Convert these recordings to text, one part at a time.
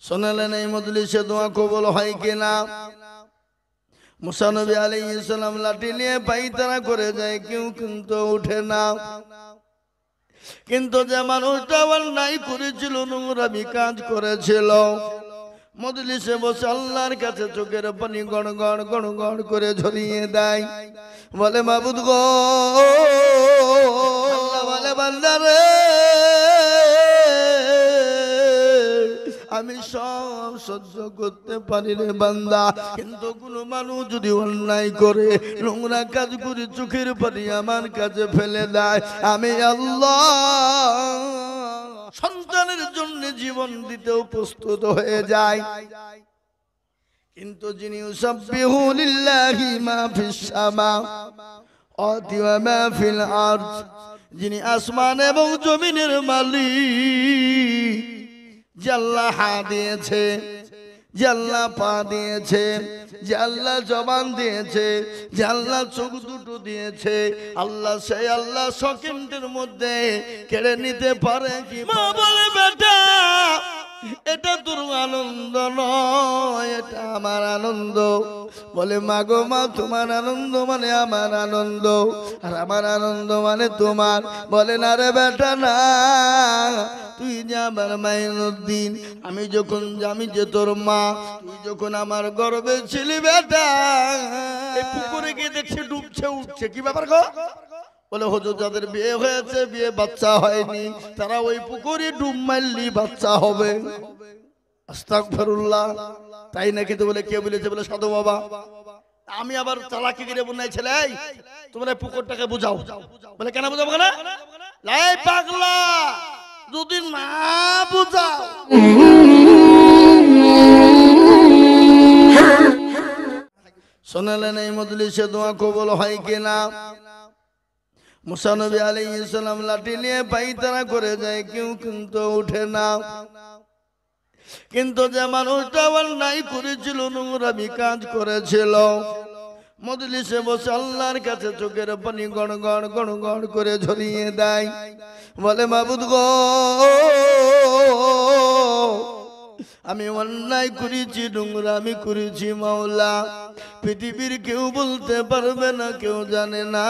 শোনালেন এই মজলিসে দোয়া কবুল হয় কিনা? মুসা নবী আলাইহিস সালাম লাঠি নিয়ে পায়তারা করে যায়, কেউ কিন্তু উঠে না। কিন্তু যে মানুষটা অন্যায় করেছিল, নোংরামি কাজ করেছিল, মজলিসে বসে আল্লাহর কাছে চোখের পানি গড় গড় গড় গড় করে ঝরিয়ে দেয়, বলে মাবুদ গো, আল্লাহ বলে বান্দা রে, আমি সব সহ্য করতে পারি রে বান্দা, কিন্তু কোন মানুষ যদি অন্যায় করে নোংরা কাজ করে চোখের পানি আমার কাছে ফেলে দেয়, আমি আল্লাহ সন্তানের জন্য জীবন দিতেও প্রস্তুত হয়ে যায়। কিন্তু যিনি ইউসাব্বিহু লিল্লাহি মা ফিস সামাওয়াতি ওয়া মা ফিল আরদ, যিনি আসমান এবং জমিনের মালিক, যে আল্লাহ হাত দিয়েছে, যে আল্লাহ পা দিয়েছে, যে আল্লাহ জবান দিয়েছে, যে আল্লাহ চোখ দুটো দিয়েছে, আল্লাহ সেই আল্লাহ সেকেন্ডের মধ্যে কেড়ে নিতে পারে কি? মা বলে বেটা, এটা তোর আনন্দ নয়, এটা আমার আনন্দ। বলে মা গো মা, তোমার আনন্দ মানে আমার আনন্দ, আর আমার আনন্দ মানে তোমার। বলে না রে বেটা না, তুই যে আমার মাইনুদ্দিন, আমি যে তোর মা, তুই যখন আমার গর্বে ছিলি বেটা, এই পুকুরে গিয়ে দেখছে ডুবছে উঠছে, কি ব্যাপার গো? বলে হুজুর, যাদের বিয়ে হয়েছে, বিয়ে বাচ্চা হয়নি, তারা ওই পুকুরে ডুব মারলি বাচ্চা হবে। আস্তাগফিরুল্লাহ। তাই নাকি? তো বলে কে বলেছে? বলে সাধু বাবা। আমি আবার চালাকি করে বললাই, ছেলে তোমরা পুকুরটাকে বুঝাও। বলে কেন বুঝাবো? কেন লাই পাগলা, যদি না বুঝাও। শোনালেন এই মজলিসে দোয়া কবুল হয় কিনা? মুসা নবী আলাইহিস সালাম লাঠি নিয়ে পায়তারা করে যায়, কেউ কিন্তু উঠে না। কিন্তু যে মানুষটা অন্যায় করেছিল, নোংরামি কাজ করেছিল, মজলিসে বসে আল্লাহর কাছে চোখের পানি গড় গড় গড় গড় করে ঝরিয়ে দেয়, বলে মাবুদ গো, আমি অন্যায় করেছি, নোংরামি করেছি মাওলা, পৃথিবীর কেউ বলতে পারবে না, কেউ জানে না,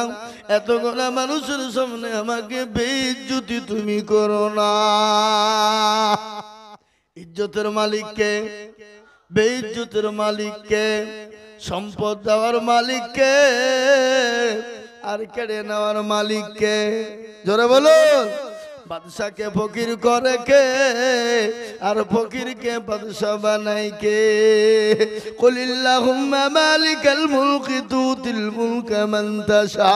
এত গোনা মানুষের সামনে আমাকে বেইজ্জতি তুমি করো না। ইজ্জতের মালিককে, বেইজ্জতের মালিককে, সম্পদ দেওয়ার মালিককে, আর কেড়ে নেওয়ার মালিককে? জোরে বলুন। বাদশাকে ফকির করে কে, আর ফকিরকে বাদশা বানাই কে? কুলিল্লাহুম্মা মালিকাল মুলকি তুতিল মুলকা মান তাশা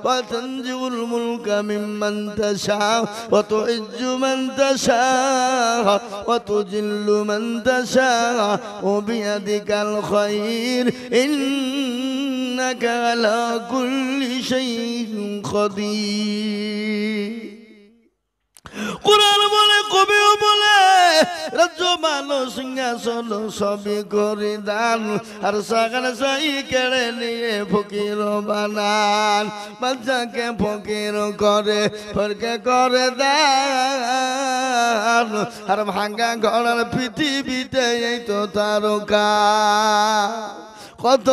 ওয়া তানজিউল মুলকা মিম্মান তাশা ওয়া তুইজ্জু মান তাশা ওয়া তুজিল্লু মান তাশা ওয়া বিয়াদিকাল খায়র ইন্নাকা আলা কুল্লি শাইইন কাদির। কুরআন বলে, কবিও বলে, রাজ্য মানো সিংহাসন সবই করে দান, আর সাগান সাই কেড়ে নিয়ে ফকির বানান। বাচ্চাকে ফকির করে, ফরকে করে দান, আর ভাঙ্গা ঘরের পৃথিবীতে এই তো তারকা। কত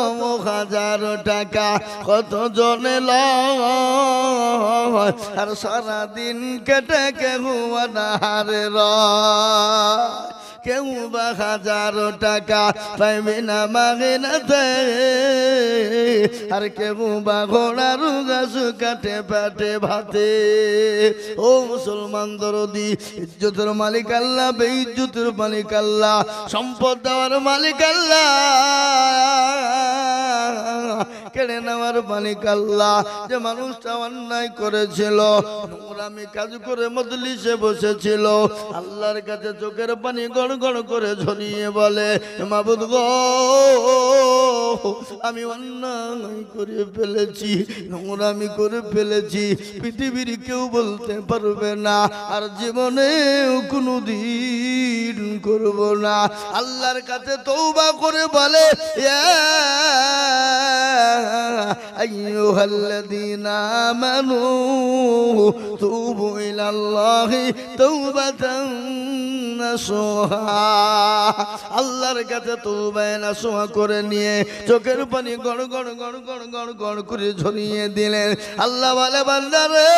হাজার টাকা কত জনে লয়, আর সারাদিন কেটে কেউ আনাহারে রয়, কেউ বা হাজার টাকা পাইবে না মাগনাতে, আর কেউ বা ঘোড়ার গাছ কাটে পেটে ভাতে। ও মুসলমান দরদি, ইজ্জতের মালিক আল্লাহ, বেইজ্জতের মালিক আল্লাহ, সম্পদ দেওয়ার মালিক আল্লাহ, কেড়ে নেওয়ার মালিক আল্লাহ। যে মানুষটা অন্যায় করেছিল, নোংরামি কাজ করে মজলিসে বসেছিল, আল্লাহর কাছে চোখের পানি গড় গড় করে ঝরিয়ে বলে, মাবুদ গো, আমি অন্যায় করে ফেলেছি, নোংরামি করে ফেলেছি, পৃথিবীর কেউ বলতে পারবে না, আর জীবনে কোনোদিন করব না। আল্লাহর কাছে তওবা করে বলে ইয়া আইয়ুহাল্লাযীনা আমানু তুবু ইলাল্লাহি তাওবাতান নাসুহা। আল্লাহর কাছে তওবা নাসুহা করে নিয়ে চোখের পানি গড় গড় গড় গড় গড় গড় করে ঝরিয়ে দিলেন। আল্লাহ বলে বান্দারে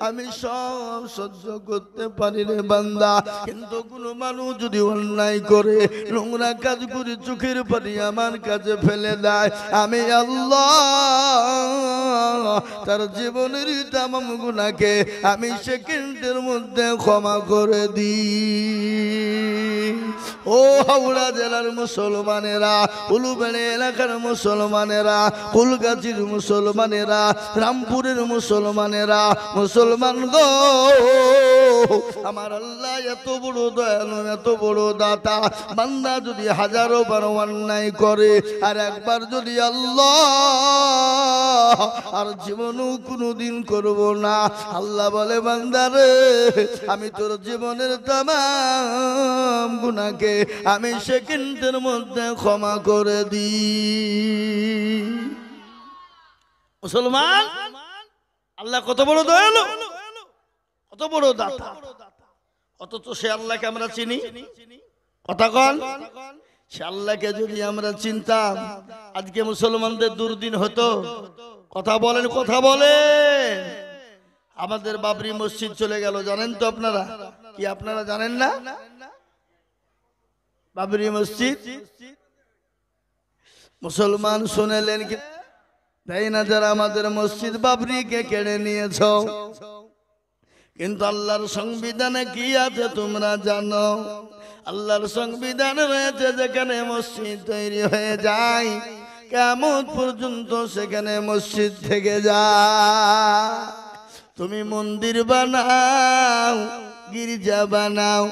আমি সব সহ্য করতে পারি রে বান্দা, কিন্তু কোনো মানুষ যদি অন্যায় করে নোংরা কাজ করে চোখের পানি আমার কাছে ফেলে দেয়, আমি আল্লাহ তার জীবনের তামাম গুনাহকে আমি সেকেন্ডের মধ্যে ক্ষমা করে দিই। ও হাওড়া জেলার মুসলমানেরা, উলুবেড়ে এলাকার মুসলমানেরা, ফুলগাছির মুসলমানেরা, রামপুরের মুসলমানেরা, মুসলমান গো আমার আল্লাহ এত বড় দয়ালু, এত বড় দাতা। বান্দা যদি হাজারো বার অন্যায় করে আর একবার যদি আল্লাহ আর জীবনও কোনোদিন করব না, আল্লাহ বলে বান্দারে আমি তোর জীবনের তামাম গুনাহকে আমি সেকেন্ডের মধ্যে ক্ষমা করে দিই। মুসলমান আল্লাহ কত বড় দয়ালু, কত বড় দাতা, অথচ সে আল্লাহকে আমরা চিনি? কথা কন, সে আল্লাহকে যদি আমরা চিনতাম আজকে মুসলমানদের দুর্দিন হতো। কথা বলেন, কথা বলেন। আমাদের বাবরি মসজিদ চলে গেল, জানেন তো আপনারা? কি আপনারা জানেন না? বাবরি মসজিদ মুসলমান শুনেলেন কি তাই না? যারা আমাদের মসজিদ বাবরিকে কেড়ে নিয়েছ, কিন্তু আল্লাহর সংবিধানে কি আছে তোমরা জানো? আল্লাহর সংবিধানে রয়েছে যেখানে মসজিদ তৈরি হয়ে যায় কিয়ামত পর্যন্ত সেখানে মসজিদ থেকে যায়। তুমি মন্দির বানাও, গির্জা বানাও,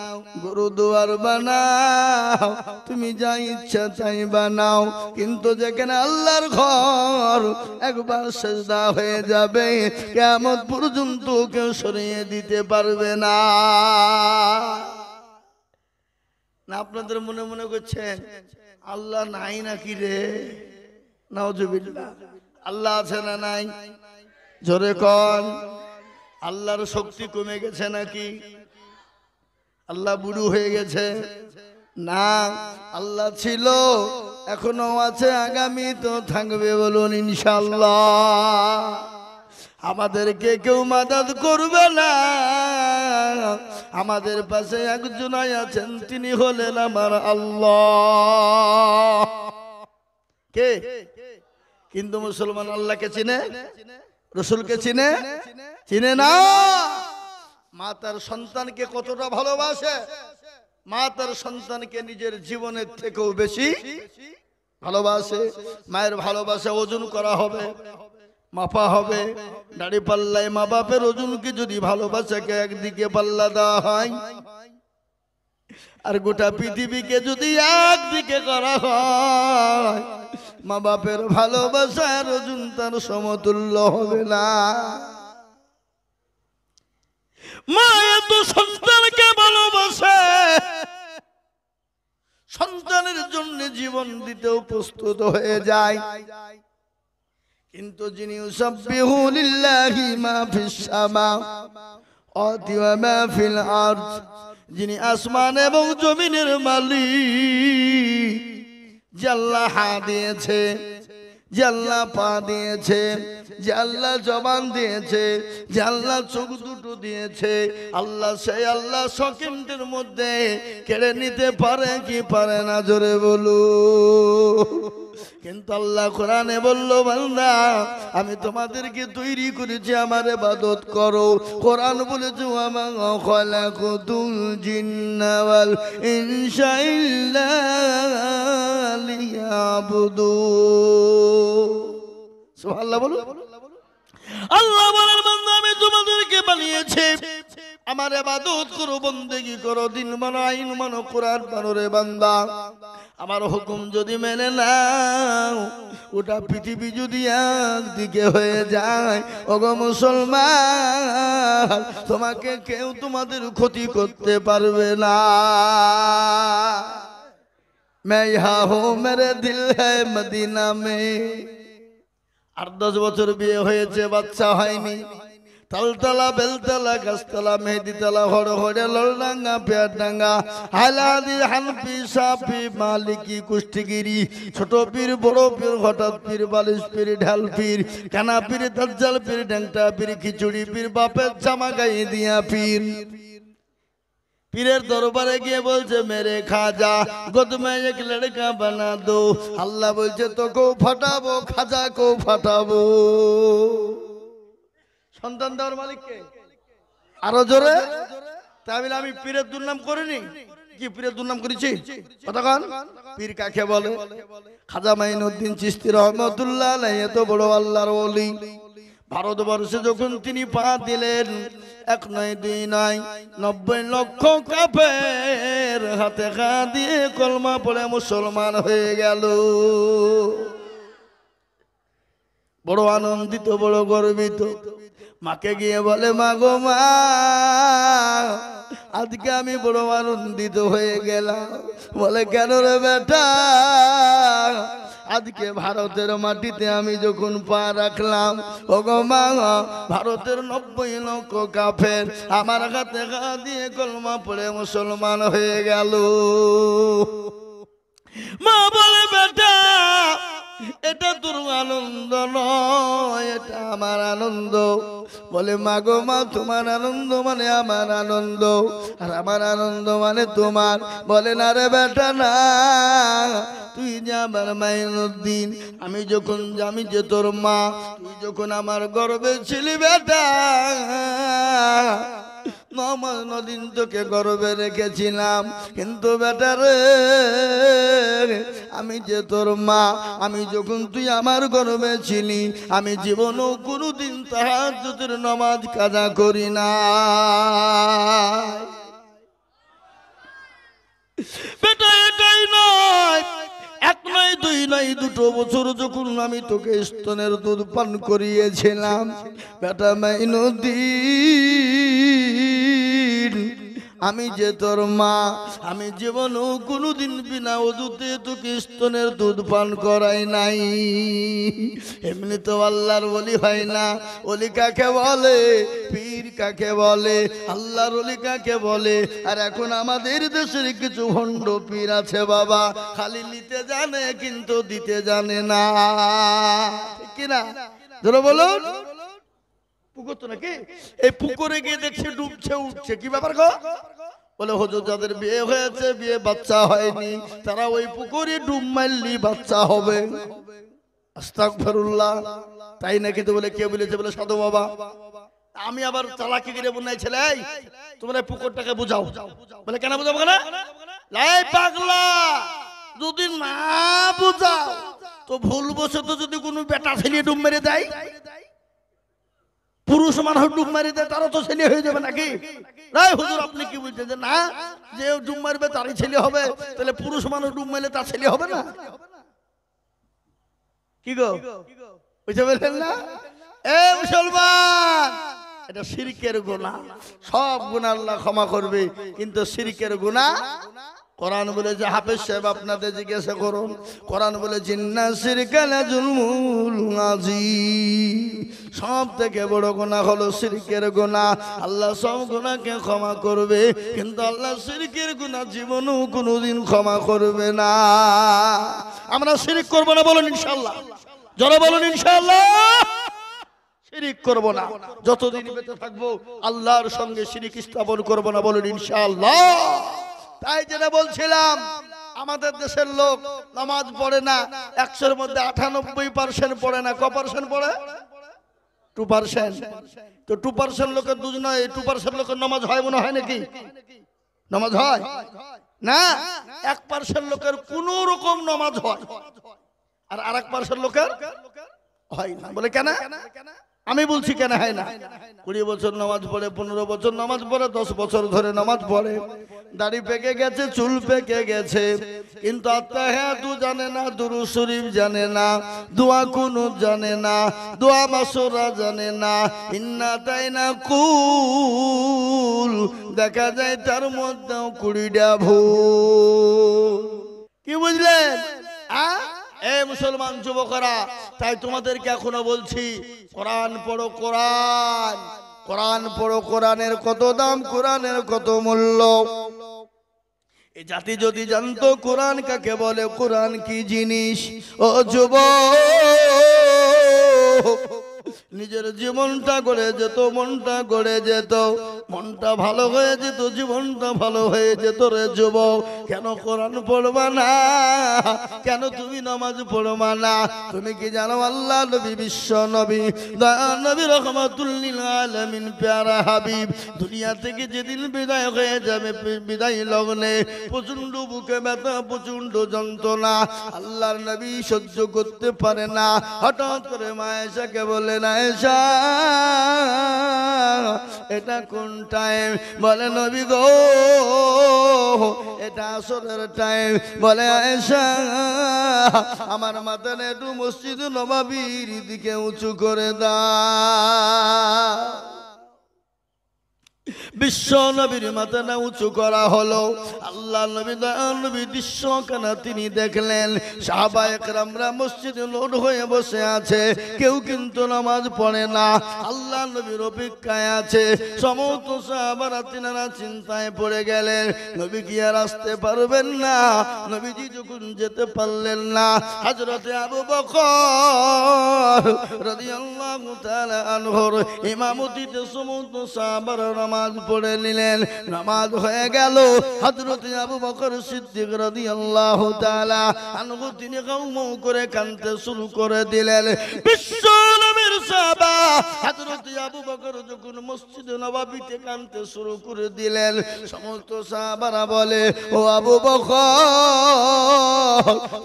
গুরুদুয়ার বানাও, তুমি যা ইচ্ছা তাই বানাও, কিন্তু যেখানে আল্লাহর ঘর একবার সিজদা হয়ে যাবে কিয়ামত পর্যন্ত কেউ সরিয়ে দিতে পারবে না। না আপনাদের মনে মনে করছেন আল্লাহ নাই নাকি রে? নাউজুবিল্লাহ। আল্লাহ আছে না নাই? জোরে কন। আল্লাহর শক্তি কমে গেছে নাকি? আল্লাহ বুড়ো হয়ে গেছে? না, আল্লাহ ছিল, এখনো আছে, আগামী তো থাকবে। বলুন ইনশাআল্লাহ। আমাদেরকে কেউ মাদাদ করবে না, আমাদের পাশে একজনই আছেন, তিনি হলেন আমার আল্লাহ। কে? কিন্তু মুসলমান আল্লাহকে চিনে, রসুলকে চিনে? চিনে না। মা তার সন্তানকে কতটা ভালোবাসে, মা তার সন্তানকে নিজের জীবনের থেকেও বেশি ভালোবাসে। মায়ের ভালোবাসা ওজন করা হবে, মাপা হবে। দাড়ি পাল্লায় মা বাপের ওজনকে যদি ভালোবাসাকে একদিকে পাল্লা দেওয়া হয় আর গোটা পৃথিবীকে যদি একদিকে করা হয়, মা বাপের ভালোবাসার ওজন তার সমতুল্য হবে না। মা এত সন্তানকে ভালোবাসে, সন্তানের জন্য জীবন দিতেও প্রস্তুত হয়ে যায়, কিন্তু যিনি ইউসাব্বিহু লিল্লাহি মা ফিস সামাওয়াতি ওয়া মা ফিল আরদ, যিনি আসমান এবং জমিনের মালিক, যে আল্লাহ হাত দিয়েছে, যে আল্লাহ পা দিয়েছে, যে আল্লাহ জবান দিয়েছে, যে আল্লাহ চোখ দুটো দিয়েছে, আল্লাহ সেই আল্লাহ সেকেন্ডের মধ্যে কেড়ে নিতে পারে কি পারে না? জোরে বলো। কিন্তু আল্লাহ কোরআনে বলল, বান্দা আমি তোমাদেরকে তৈরি করেছি আমার ইবাদত করো। কোরআন বলেছে ওয়ামা খালাকুতুল জিন্না ওয়াল ইনসা ইল্লা লিয়াবুদুন। সুবহানাল্লাহ বলো। আল্লাহ বলেন বান্দা আমি তোমাদেরকে বানিয়েছি আমার ইবাদত করো, বন্দেগী করো, দিন মানো, আইন মানো, কোরআন মানো রে বান্দা। আমার হুকুম যদি মেনে নাও, ওটা পৃথিবী যদি একদিকে হয়ে যায়, ওগো মুসলমান, তোমাকে কেউ তোমাদের ক্ষতি করতে পারবে না। मैं यहाँ हूँ मेरे दिल है मदीना में। 8-10 বছর বিয়ে হয়েছে, বাচ্চা হয়নি। তালতলা, বেলতলা, গাছতলা, মেহেদিতলা, হড়হড়ে, ললডাঙ্গা, পেয়ারডাঙ্গা, হাইলাদি, হানফি, সাফি, মালিকি, কুষ্টিগিরি, ছোট পীর, বড় পীর, হঠাৎ পীর, বালিশ পীর, ঢাল পীর, কানা পীর, দাজ্জাল পীর, ড্যাংটা পীর, খিচুড়ি পীর, বাপের জামা গায়ে দিয়া পীর। পীরের দরবারে গিয়ে বলছে, মেরে খাজা গোদ মে এক লড়কা বানা দো। আল্লাহ বলছে, তোকেও ফাটাবো, খাজাকেও ফাটাবো। সন্তান দেওয়ার মালিক কে? আরো জোরে। তাহলে আমি পীরের দুর্নাম করিনি কি? পীরের দুর্নাম করেছি? কতক্ষণ? পীর কাকে বলে? খাজা মাইনুদ্দিন চিশতি রহমতুল্লাহ আলাইহি এত বড় আল্লাহর ওলি। ভারতবর্ষে যখন তিনি পা দিলেন, 1 নয় 2 নয় 90 লক্ষ কাফের হাতে ঘা দিয়ে কলমা পড়ে মুসলমান হয়ে গেল। বড় আনন্দিত, বড় গর্বিত। মাকে গিয়ে বলে, মা গো মা, আজকে আমি বড় আনন্দিত হয়ে গেলাম। বলে, কেন রে বেটা? আজকে ভারতের মাটিতে আমি যখন পা রাখলাম, ও গো মা, ভারতের 90 লক্ষ কাফের আমার হাতে ঘা দিয়ে কলমা পড়ে মুসলমান হয়ে গেল। মা বলে, বেটা, এটা তোর আনন্দ নয়, এটা আমার আনন্দ। বলে, মা গো মা, তোমার আনন্দ মানে আমার আনন্দ, আর আমার আনন্দ মানে তোমার। বলে, না রে বেটা না, তুই যে আমার মাইনুদ্দিন, আমি যে তোর মা, তুই যখন আমার গর্বে ছিলি বেটা, 9 দিন তোকে গর্বে রেখেছিলাম। কিন্তু বেটা রে, আমি যে তোর মা, আমি যখন তুই আমার গর্বে ছিলি, আমি জীবনেও কোনোদিন তাহাজ্জুদের নামাজ কাজা করি না। বেটা, এটাই নয়, 1 নয় 2 নয় 2 বছর যখন আমি তোকে স্তনের দুধ পান করিয়েছিলাম, বেটা মাইনুদ্দিন, আমি যে তোর মা, আমি জীবনেও কোনোদিন বিনা ওযুতে তোকে স্তনের দুধ পান করাই নাই। এমনি তো আল্লাহর ওলি হয় না। ওলি কাকে বলে? পীর কাকে বলে? আল্লাহর ওলি কাকে বলে? আর এখন আমাদের দেশের কিছু ভণ্ড পীর আছে বাবা, খালি নিতে জানে কিন্তু দিতে জানে না, ঠিক কিনা? ধরো বলো। পুকুর তো নাকি, এই পুকুরে গিয়ে দেখছে ডুবছে উঠছে, কি ব্যাপার গো? বলে, হুজুর, যাদের বিয়ে হয়েছে, বিয়ে বাচ্চা হয়নি, তারা ওই পুকুরে ডুব মারলি বাচ্চা হবে। আস্তাগফিরুল্লাহ। তাই নাকি? তো বলে, কে বলেছে? বলে, সাধু বাবা। আমি আবার চালাকি করে বললাই, ছেলে তোমরা পুকুরটাকে বুঝাও। বলে, কেন বুঝাবো? কেন? লাই পাগলা, যদি না বুঝাও তো ভুলবশত যদি কোনো বেটা ছেলে ডুব মেরে দেয়, পুরুষ মানুষ ডুব মারি দেয়, তারও তো ছেলে হয়ে যাবে নাকি? নাই হুজুর, আপনি কি বলছেন যে না, যে ডুব মারবে তারই ছেলে হবে? তাহলে পুরুষ মানুষ ডুব মারলে তার ছেলে হবে না? কি গো, বুঝতে পারলেন না? এ মুসলমান, এটা শিরকের গুনাহ। সব গুনাহ আল্লাহ ক্ষমা করবে, কিন্তু শিরকের গুনাহ। কোরআন বলেছে, হাফেজ সাহেব আপনাদের জিজ্ঞাসা করুন, কোরআন বলেছে, ইন্না শিরকা লাযুলমুন আযীম, সব থেকে বড় গুনাহ হলো শিরকের গুনাহ। আল্লাহ সব গুনাহকে ক্ষমা করবে, কিন্তু আল্লাহ শিরকের গুনাহ জীবনেও কোনোদিন ক্ষমা করবে না। আমরা শিরক করব না, বলুন ইনশাআল্লাহ। যারা বলুন ইনশাআল্লাহ, শিরক করব না। যতদিন বেঁচে থাকবো আল্লাহর সঙ্গে শিরক স্থাপন করব না, বলুন ইনশাআল্লাহ। তাই যেটা বলছিলাম, আমাদের দেশের লোক নামাজ পড়ে না, 100-এর মধ্যে 98% পড়ে না। কত% পড়ে? 2%। তো 2% লোকের দুজ নয়, 2% লোকের নামাজ হয় মনে হয় নাকি? নামাজ হয় না। 1% লোকের কোন রকম নামাজ হয়, আর 1% লোকের হয় না। বলে, কেন? আমি বলছি কেন হয় না? 20 বছর নামাজ পড়ে, 15 বছর নামাজ পড়ে, 10 বছর ধরে নামাজ পড়ে, দাড়ি পেকে গেছে, চুল পেকে গেছে, কিন্তু আত্তাহিয়াতু জানে না, দুরূদ শরীফ জানে না, দোয়া কুনুত জানে না, দোয়া মাসুরা জানে না, ইন্না তাইনা কুল দেখা যায় তার মধ্যেও 20টা ভুল। কি বুঝলেন? এই মুসলমান যুবকরা, তাই তোমাদেরকে এখনো বলছি, কোরআন পড়ো, কোরআন, কোরআন পড়ো, কোরআনের কত দাম, কোরআনের কত মূল্য। এই জাতি যদি জানতো কোরআন কাকে বলে, কোরআন কি জিনিস, ও যুবক নিজের জীবনটা গড়ে যেত, মনটা গড়ে যেত, মনটা ভালো হয়ে যেত, জীবনটা ভালো হয়ে যেত রে যুবক। কেন কোরআন পড়বা না? কেন তুমি নামাজ পড়বা না? তুমি কি জানো আল্লাহ নবী, বিশ্ব নবী, দয়া নবী, রহমাতুল লিল আলামিন, প্যারা হাবিব দুনিয়া থেকে যেদিন বিদায় হয়ে যাবে, বিদায় লগ্নে প্রচন্ড বুকে ব্যথা, প্রচন্ড যন্ত্রণা, আল্লাহর নবী সহ্য করতে পারে না। হঠাৎ করে মা আয়েশাকে বলে, আয়েশা এটা কোন টাইম? বলে নবী গো এটা আসরের টাইম। বলে আয়েশা আমার মাথাটা একটু মসজিদ নববীর দিকে উঁচু করে দাও। বিশ্ব নবীর মাথাটা উঁচু করা হলো। আল্লাহ নবী, নবী দৃশ্যখানা তিনি দেখলেন, সাহাবায়ে কেরামরা মসজিদে লোড হয়ে বসে আছে, কেউ কিন্তু নামাজ পড়ে না, আল্লাহ নবীর অপেক্ষায় আছে। সমস্ত সাহাবারা তিনারা চিন্তায় পড়ে গেলেন, নবী কি আর আসতে পারবেন না? নবীজি যখন যেতে পারলেন না, হযরতে আবু বকর রাদিয়াল্লাহু তাআলা আনহুর ইমামতিতে সমস্ত সাহাবারা নামাজ পড়ে নিলেন। নামাজ হয়ে গেল, হযরতে আবু বকর সিদ্দিক রাদিয়াল্লাহু তাআলা আনহু তিনি গাউমাউ করে কাঁদতে শুরু করে দিলেন। বিশ্ব নবীর সাহাবা হযরতে আবু বকর যখন মসজিদে নববীতে কাঁদতে শুরু করে দিলেন, সমস্ত সাহাবারা বলে, ও আবু বকর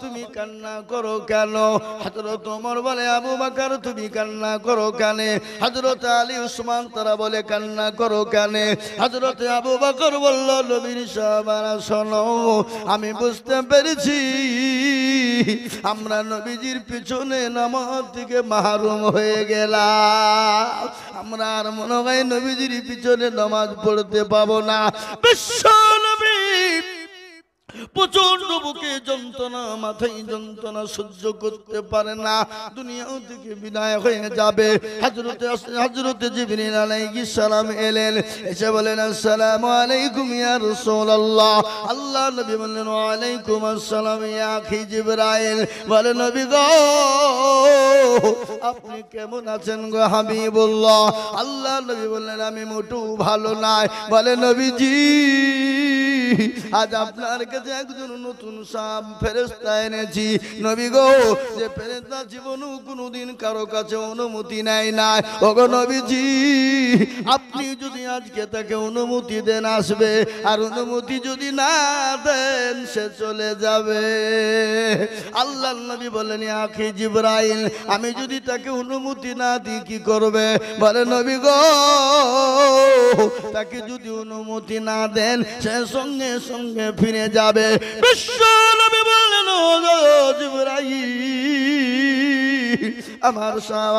তুমি কান্না করো কেন? হযরত ওমর বলে, আবু বকর তুমি কান্না করো কেন? হযরত আলী, উসমান তারা বলে, কান্না করো কেন? হযরতে আবু বকর বলল, নবীর সাহাবারা শোনো, আমি বুঝতে পেরেছি আমরা নবীজির পিছনে নামাজ থেকে মাহরুম হয়ে গেলাম, আমরা আর মনে হয় নবীজির পিছনে নামাজ পড়তে পাবো না। বিশ্ব নবী প্রচন্ড বুকে যন্ত্রণা, মাথায় যন্ত্রণা সহ্য করতে পারে না, দুনিয়া থেকে বিদায় হয়ে যাবে। হযরতে জিবরিল আলাইহিস সালাম এলেন, এসে বলেন, আসসালামু আলাইকুম ইয়া রাসূলুল্লাহ। আল্লাহ নবী বললেন, ওয়া আলাইকুম আসসালাম ইয়া আখি জিবরাইল। বলে নবী গো আপনি কেমন আছেন গো হাবিবুল্লাহ? আল্লাহ নবী বললেন, আমি মোটেও ভালো নাই। বলে নবীজি আজ আপনার কাছে একজন নতুন ফেরেশতা এনেছি। নবী গো যে ফেরেশতা জীবনেও কোনোদিন কারো কাছে অনুমতি নেয় না। ওগো নবীজি আপনি যদি আজকে তাকে অনুমতি দেন আসবে, আর অনুমতি যদি না দেন সে চলে যাবে। আল্লাহর নবী বলেন, আখি জিবরাইল আমি যদি তাকে অনুমতি না দিই কি করবে? বলে নবী গো তাকে যদি অনুমতি না দেন সে সঙ্গে সঙ্গে ফিরে যাবে। বিশ্ব নবী বললেন, ও জিবরাইল আমার সাহেব,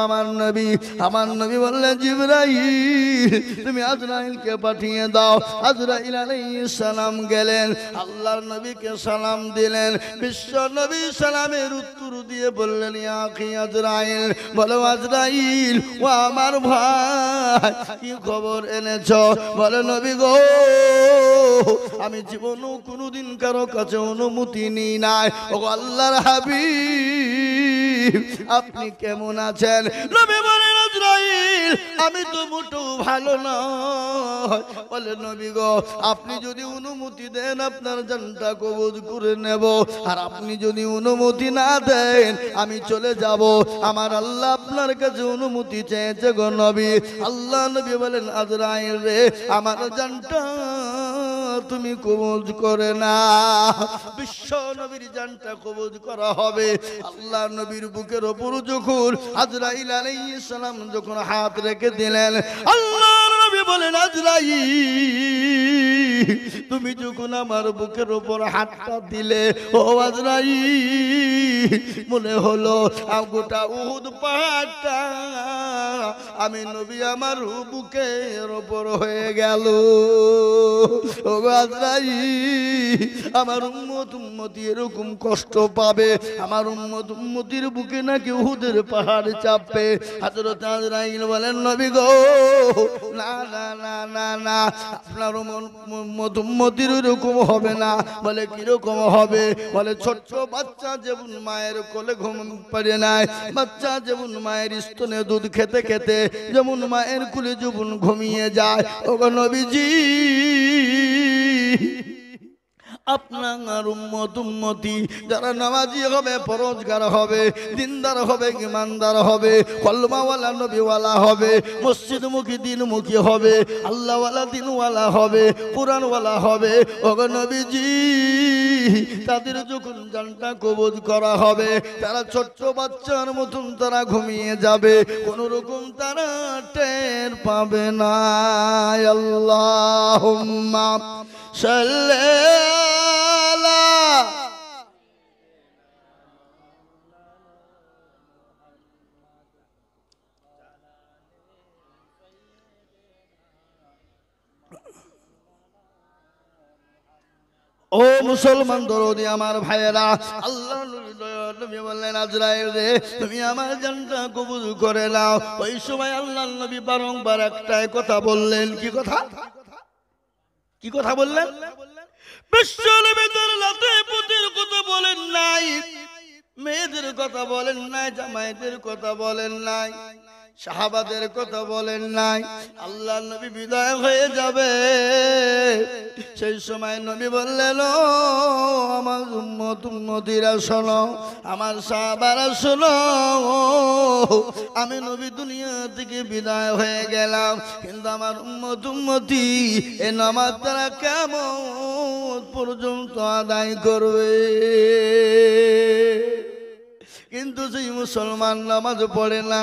আমার নবী বললেন, জিবরাইল তুমি আজরাইলকে পাঠিয়ে দাও। আজরাইল আলাইহিস সালাম গেলেন, আল্লাহর নবীকে সালাম দিলেন। বিশ্ব নবী সালামের উত্তর দিয়ে বললেন, ইয়া আখি আজরাইল। বলো আজরাইল ও আমার ভাই কি খবর এনেছো? বলে নবী গো আমি জীবনেও কোনোদিন কারো কাছে অনুমতি নিই নাই। ও আল্লাহর হাবিব আপনি কেমন আছেন? নবী বলেন, আজরাইল আমি তো মোটেও ভালো নয়। বলে নবী গো আপনি যদি অনুমতি দেন আপনার জানটা কবজ করে নেব, আর আপনি যদি অনুমতি না দেন আমি চলে যাব। আমার আল্লাহ আপনার কাছে অনুমতি চেয়েছে গো নবী। আল্লাহ নবী বলেন, আজরাইল রে আমার জানটা তুমি কবজ করে না। বিশ্ব নবীর জানটা কবজ করা হবে। আল্লাহ নবীর বুকের ওপর যখন আজরাইল আলাইহিস সালাম যখন হাত রেখে দিলেন, আল্লাহ নবী বলেন, আজরাইল তুমি যখন আমার বুকের ওপর হাতটা দিলে, ও আজরাইল মনে হলো গোটা উহুদ পাহাড়টা আমি নবী আমার বুকের ওপর হয়ে গেল। ও আজরাইল আমার উম্মতি এরকম কষ্ট পাবে, আমার উম্মতির বুকে নাকি উহুদের পাহাড় চাপবে। হযরত আজরাইল বলেন, নবী গো, না না না না না, আপনার উম্মতির এরকম হবে না। বলে কিরকম হবে? বলে ছোট্ট বাচ্চা যেমন মায়ের কোলে ঘুম পারে নাই, বাচ্চা যেমন মায়ের স্তনে দুধ খেতে খেতে যেমন মায়ের কোলে যখন ঘুমিয়ে যায়, ওগো নবীজি আপনার উম্মতি যারা নামাজি হবে, পরহেজগার হবে, দিনদার হবে, ঈমানদার হবে, কলমাওয়ালা নবীওয়ালা হবে, মসজিদমুখী দিনমুখী হবে, আল্লাহওয়ালা দিনওয়ালা হবে, কোরআনওয়ালা হবে, ওগো নবীজি তাদের যখন জানটা কবজ করা হবে, তারা ছোট্ট বাচ্চার মতন তারা ঘুমিয়ে যাবে, কোন রকম তারা টের পাবে না। আল্লাহুম্মা সাল্লি আলা ও মুসলমান দরদি আমার ভাইয়েরা, আল্লাহ নবী বললেন, আজরাইল রে তুমি আমার জানটা কবুল করে নাও। ওই সময় আল্লাহ নবী বারংবার একটাই কথা বললেন। কি কথা? কি কথা বললেন? বিশ্ব নবীদের লাতিফুতির কথা বলেন নাই, মেয়েদের কথা বলেন নাই, জামাইদের কথা বলেন নাই, সাহাবাদের কথা বলেন নাই। আল্লাহ নবী বিদায় হয়ে যাবে, সেই সময় নবী বললেন, ও আমার উম্মতিরা শোনো, আমার সাহাবারা শোনো, আমি নবী দুনিয়া থেকে বিদায় হয়ে গেলাম, কিন্তু আমার উম্মতি এ নামাজ তারা কিয়ামত পর্যন্ত আদায় করবে। কিন্তু সেই মুসলমান নামাজ পড়ে না,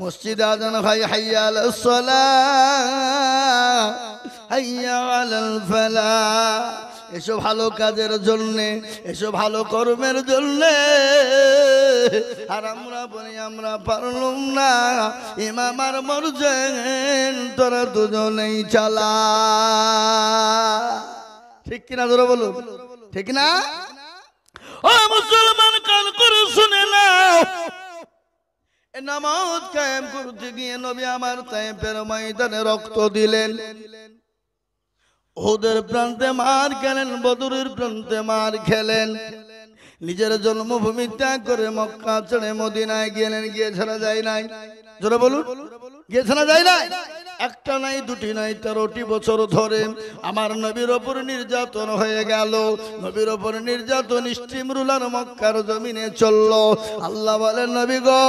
মসজিদে আযান হয়, হাইয়া আলাস সালাহ, হাইয়া আলাল ফালাহ, এসো ভালো কাজের জন্যে, এসো ভালো কর্মের জন্যে। আর আমরা বলি আমরা পারলাম না, ইমাম আর মরজেন তোরা দুজনেই চালা। ঠিক কিনা ধরো বলো, ঠিক না? ও মুসলমান কান করে শুনে নাও, নামাজ কায়েম করতে গিয়ে নবী আমার তায়েফের ময়দানে রক্ত দিলেন, উহুদের প্রান্তে মার খেলেন, বদরের প্রান্তে মার খেলেন, নিজের জন্মভূমি ত্যাগ করে মক্কা ছেড়ে মদিনায় গেলেন। গিয়ে ছাড়া যায় নাই, জোরে বলুন, গিয়ে ছাড়া যায় নাই। একটা নাই, দুটি নাই, 13টি বছর ধরে আমার নবীর ওপর নির্যাতন হয়ে গেল। নবীর ওপর নির্যাতন স্টিমরুলার মক্কার জমিনে চলল। আল্লাহ বলেন, নবী গো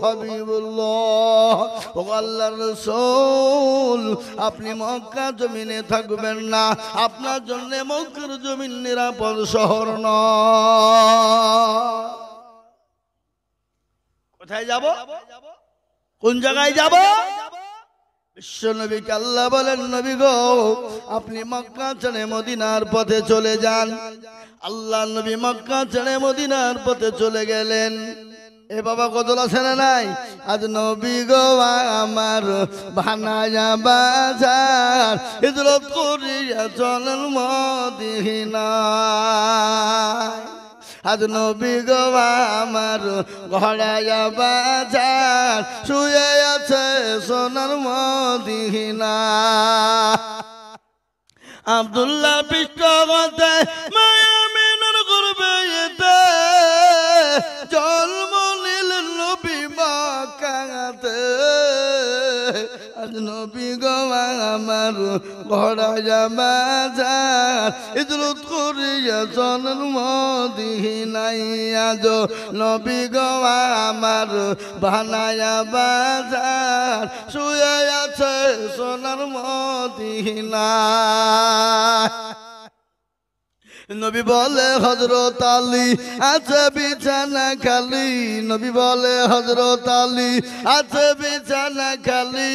হাবিবুল্লাহ, ও আল্লাহর রাসূল, আপনি মক্কা জমিনে থাকবেন না, আপনার জন্য মক্কার জমিন নিরাপদ শহর নয়। কোথায় যাব? কোন জায়গায় যাব? বিশ্ব নবীকে আল্লাহ বলেন, নবী গো আপনি মক্কা ছেড়ে মদিনার পথে চলে যান। আল্লাহ নবী মক্কা ছেড়ে মদিনার পথে চলে গেলেন। এ বাবা কদল আছে না নাই? আজ নবী গো আমার বানায়া বাজার, হিজরত করিয়া চলেন মদিনা। আজ নবী গো আমার ঘোড়ায়া বাজার, শুয়ে আছে সোনার মদিনা। আব্দুল্লাহ পৃষ্ঠগতে মায়ামিনার গর্ভেতে জন্ম নিলেন নবী মক্কাতে। আজ নবী গো আমার গড়াইয়া মাজার হিজরত করিয়া চলেন মদিনায় আজ নবী গো আমার বানায়া বাজার শুয়ে আছে সোনার মদিনায় নবী বলে হযরত আলী আছে বিছানা খালি নবী বলে হযরত আলী আছে বিছানা খালি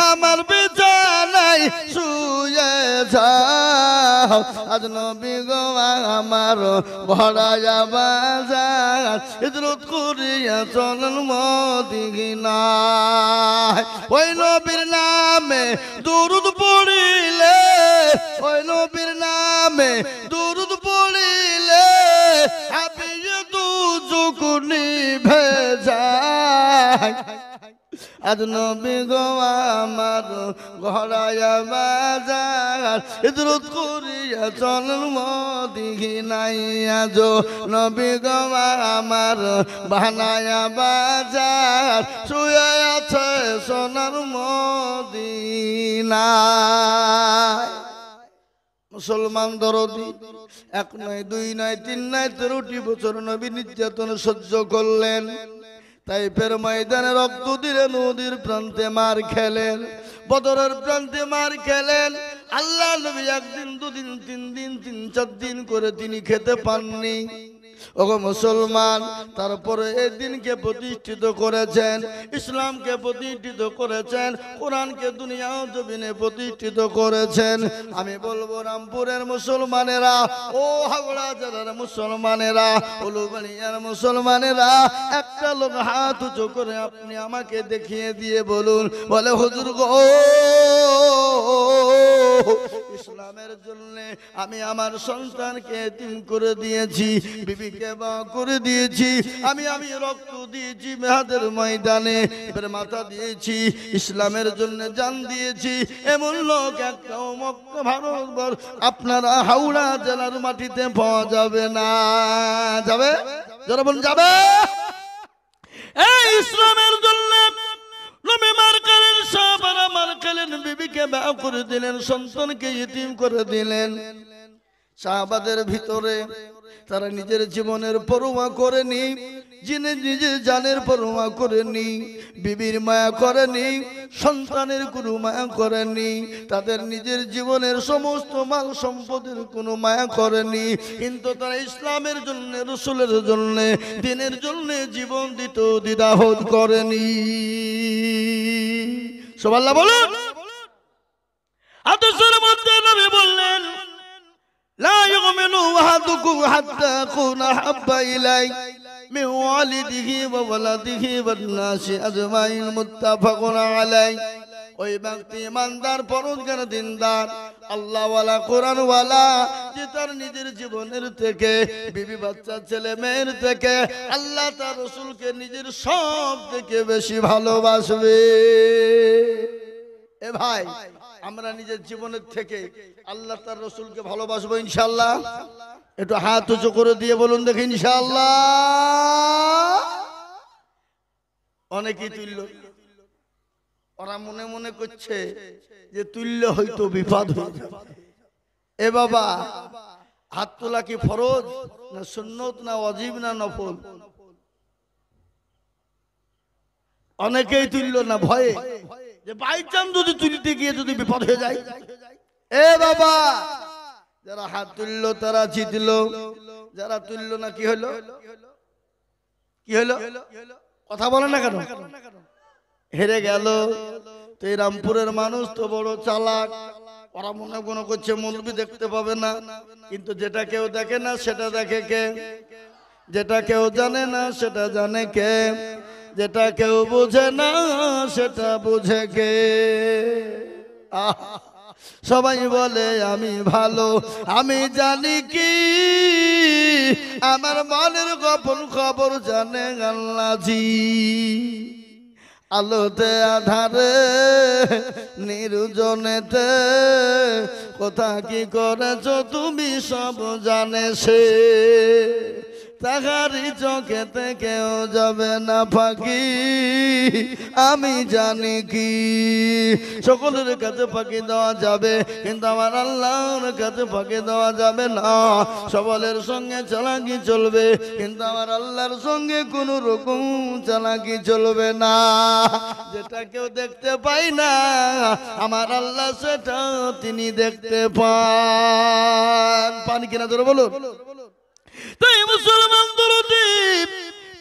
আমার বিছানায় শুয়ে যাও আজ নবী গো আমার ভরায়া বাজার হিজরত করিয়া চলেন মদিনায় ওই নবীর নামে দুরূদ পড়িলে ওই নবীর নামে দুরূদ পড়িলে হাবিয়ে দুজক নিভে যায় আজ নবী গো আমার গড়াইয়া বাজার হিজরত করিয়া চলেন মদিনায় আজ নবী গো আমার বানায়া বাজার শুয়ে আছে সোনার মদিনায় মুসলমান দরদি এক নয় দুই নয় তিন নয় 13টি বছর নবী নির্যাতন সহ্য করলেন তাইফের ময়দানে রক্ত দিলেন নদীর প্রান্তে মার খেলেন বদরের প্রান্তে মার খেলেন আল্লাহ নবী একদিন দুদিন তিন দিন তিন চার দিন করে তিনি খেতে পাননি ওগো মুসলমান তারপরে এই দিনকে প্রতিষ্ঠিত করেছেন ইসলামকে প্রতিষ্ঠিত করেছেন কোরআনকে দুনিয়া জমিনে প্রতিষ্ঠিত করেছেন আমি বলবো রামপুরের মুসলমানেরা ও হাওড়া জেলার মুসলমানেরা উলুবাড়িয়ার মুসলমানেরা একটা লোক হাত উঁচু করে আপনি আমাকে দেখিয়ে দিয়ে বলুন বলে হুজুর গো ইসলামের জন্য আমি আমার সন্তানকে এতিম করে দিয়েছি বিবিকে বা করে দিয়েছি আমি রক্ত দিয়েছি মেহাদের ময়দানে এবার মাথা দিয়েছি ইসলামের জন্য জান দিয়েছি এমন লোক একটাও মক্কা ভারতবর্ষ আপনারা হাওড়া জেলার মাটিতে পাওয়া যাবে না যাবে যারা বলুন যাবে এই ইসলামের জন্য নবী মার খেলেন সাহাবারা মার খেলেন বিবিকে বিয়ে করে দিলেন সন্তানকে ইতিম করে দিলেন সাহাবাদের ভিতরে তারা নিজের জীবনের পরোয়া করেনি যিনি নিজের জানের পরোয়া করেনি বিবির মায়া করেনি সন্তানের কোনো মায়া করেনি তাদের নিজের জীবনের সমস্ত মাল সম্পদের কোনো মায়া করেনি কিন্তু তারা ইসলামের জন্য রাসূলের জন্য দ্বীনের জন্য জীবন দিত দ্বিধাবোধ করেনি সুবহানাল্লাহ বলুন হাদিসের মধ্যে নবী বললেন لا يؤمن أحدكم حتى أكون أحب إليه من والده وولده والناس أجمعين متفق عليه ওই ব্যক্তি ইমানদার পরহেজগার দিনদার আল্লাহওয়ালা কোরআনওয়ালা যে তার নিজের জীবনের থেকে বিবি বাচ্চা ছেলে মেয়ের থেকে আল্লাহ তার রাসূলকে নিজের সব থেকে বেশি ভালোবাসবে এ ভাই আমরা নিজের জীবনের থেকে আল্লাহ তার রাসূলকে ভালোবাসবো ইনশাআল্লাহ একটু হাত উঁচু করে দিয়ে বলুন দেখি ইনশাআল্লাহ অনেকেই তুল্য ওরা মনে মনে করছে যে তুল্য হয়তো বিপদ হয়ে যাবে এ বাবা হাত তোলা কি ফরজ না সুন্নত না ওয়াজিব না নফল অনেকেই তুল্য না ভয়ে যে বাই চান্স যদি তুলতে গিয়ে যদি বিপদ হয়ে যায় এ বাবা যারা হাত তুললো তারা জিতলো যারা তুললো না কি হলো কি হলো কথা বলে না কেন হেরে গেল তো এই রামপুরের মানুষ তো বড় চালাক ওরা মনে মনে করছে মৌলবি দেখতে পাবে না কিন্তু যেটা কেউ দেখে না সেটা দেখে কে যেটা কেউ জানে না সেটা জানে কে যেটা কেউ বুঝে না সেটা বুঝে কে সবাই বলে আমি ভালো আমি জানি কি আমার মনের গোপন খবর জানে আল্লাহজি আলোতে আধারে নির্জনেতে কোথা কি করেছো তুমি সব জানে সে তাহারি চোখেতে কেউ যাবে না ফাঁকি, আমি জানি কি সকলের কাছে ফাঁকি দেওয়া যাবে, কিন্তু আমার আল্লাহর কাছে ফাঁকি দেওয়া যাবে না। সকলের সঙ্গে চালাকি চলবে, কিন্তু আমার আল্লাহর সঙ্গে কোন রকম চালাকি চলবে না। যেটা কেউ দেখতে পাই না, আমার আল্লাহ সেটা তিনি দেখতে পান। পান কিনা ধরে বলুন। তাই মুসলমান দরদি,